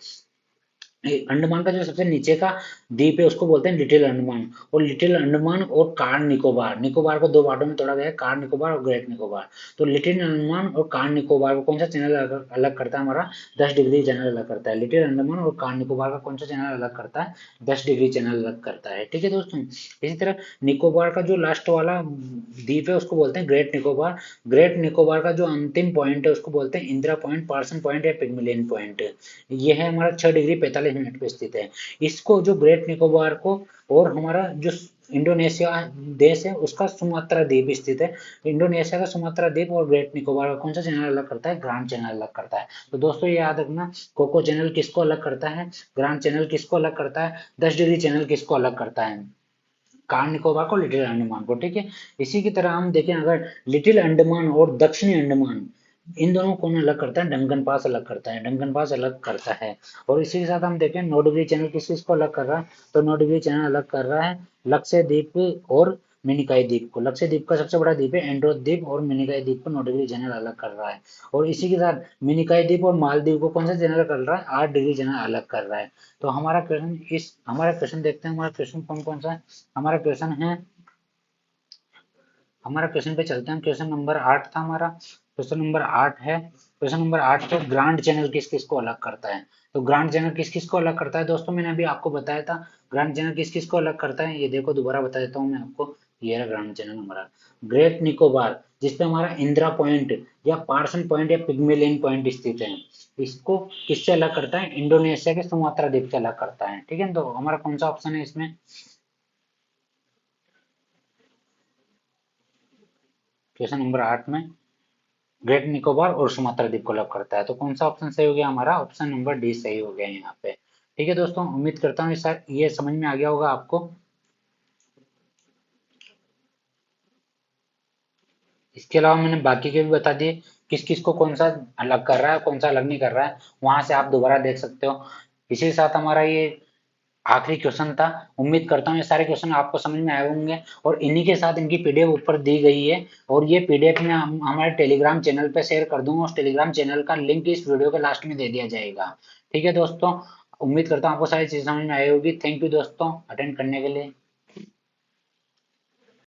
अंडमान का जो सबसे नीचे का द्वीप है, उसको बोलते हैं लिटिल अंडमान। और लिटिल अंडमान और कार निकोबार, निकोबार को दो पार्टों में तोड़ा गया है, कार निकोबार और ग्रेट निकोबार। तो लिटिल अंडमान और कार निकोबार को कौन सा चैनल अलग करता है, हमारा 10 डिग्री चैनल अलग करता है। लिटिल अंडमान और कार निकोबार का कौन सा चैनल अलग करता है, 10 डिग्री चैनल अलग करता है। ठीक है दोस्तों। इसी तरह निकोबार का जो लास्ट वाला द्वीप है, उसको बोलते हैं ग्रेट निकोबार। ग्रेट निकोबार का जो अंतिम पॉइंट है, उसको बोलते हैं इंदिरा पॉइंट, पार्सन पॉइंट या पिग्मिलियन पॉइंट। ये है हमारा 6 डिग्री 45 मिनट पे स्थित है। इसको जो ग्रेट निकोबार को, और हमारा जो इंडोनेशिया देश है, उसका सुमात्रा द्वीप स्थित है। इंडोनेशिया का सुमात्रा द्वीप और ग्रेट निकोबार का कौन सा चैनल अलग करता है, ग्रांड चैनल अलग करता है। तो दोस्तों ये याद रखना, कोको चैनल किसको अलग करता है, ग्रांड चैनल किसको अलग करता है, 10 डिग्री चैनल किसको अलग करता है, कार निकोबार को, लिटिल अंडमान को। ठीक है। इसी की तरह हम देखें, अगर लिटिल अंडमान और दक्षिणी अंडमान, इन दोनों को कौन अलग करता है, डंकन पास अलग करता है, डंकन पास अलग करता है। और इसी के साथ हम देखें 9 डिग्री चैनल किस किस को अलग कर रहा है, तो 9 डिग्री चैनल अलग कर रहा है लक्षद्वीप और मिनिकॉय द्वीप को। लक्षद्वीप का सबसे बड़ा द्वीप है एंड्रोथ द्वीप, और मिनिकॉय द्वीप को 9 डिग्री चैनल अलग कर रहा है। और इसी के साथ मिनिकॉय द्वीप और मालदीव को कौन सा चैनल कर रहा है, 8 डिग्री चैनल अलग कर रहा है। तो हमारा क्वेश्चन देखते हैं, हमारा क्वेश्चन कौन कौन सा है। हमारा क्वेश्चन है, हमारा क्वेश्चन पे चलते हैं। क्वेश्चन नंबर 8 था हमारा, क्वेश्चन नंबर 8 है। क्वेश्चन नंबर 8 पे ग्रांड चैनल किस किस को अलग करता है। तो ग्रांड चैनल किस किस को अलग करता है दोस्तों, मैंने अभी आपको बताया था ग्रांड चैनल किस किस को अलग करता है। ये देखो, दोबारा बता देता हूँ मैं आपको। ये रहा ग्रांड चैनल हमारा, ग्रेट निकोबार, जिसपे हमारा इंदिरा पॉइंट या पार्सन पॉइंट या पिग्मेलियन पॉइंट स्थित है, इसको किससे अलग करता है, इंडोनेशिया के सुमात्रा द्वीप से अलग करता है। ठीक है, तो हमारा कौन सा ऑप्शन है इसमें, क्वेश्चन नंबर 8 में ग्रेट निकोबार और सुमात्रा द्वीप को अलग करता है। तो कौन सा ऑप्शन सही हो गया, हमारा ऑप्शन नंबर डी सही हो गया यहाँ पे। ठीक है दोस्तों, उम्मीद करता हूँ सर ये समझ में आ गया होगा आपको। इसके अलावा मैंने बाकी के भी बता दिए, किस किस को कौन सा अलग कर रहा है, कौन सा अलग नहीं कर रहा है, वहां से आप दोबारा देख सकते हो। इसी के साथ हमारा ये आखिरी क्वेश्चन था। उम्मीद करता हूँ ये सारे क्वेश्चन आपको समझ में आए होंगे, और इन्हीं के साथ इनकी पीडीएफ ऊपर दी गई है, और ये पीडीएफ मैं हमारे टेलीग्राम चैनल पे शेयर कर दूंगा। उस टेलीग्राम चैनल का लिंक इस वीडियो के लास्ट में दे दिया जाएगा। ठीक है दोस्तों, उम्मीद करता हूँ आपको सारी चीजें समझ में आई होगी। थैंक यू दोस्तों अटेंड करने के लिए।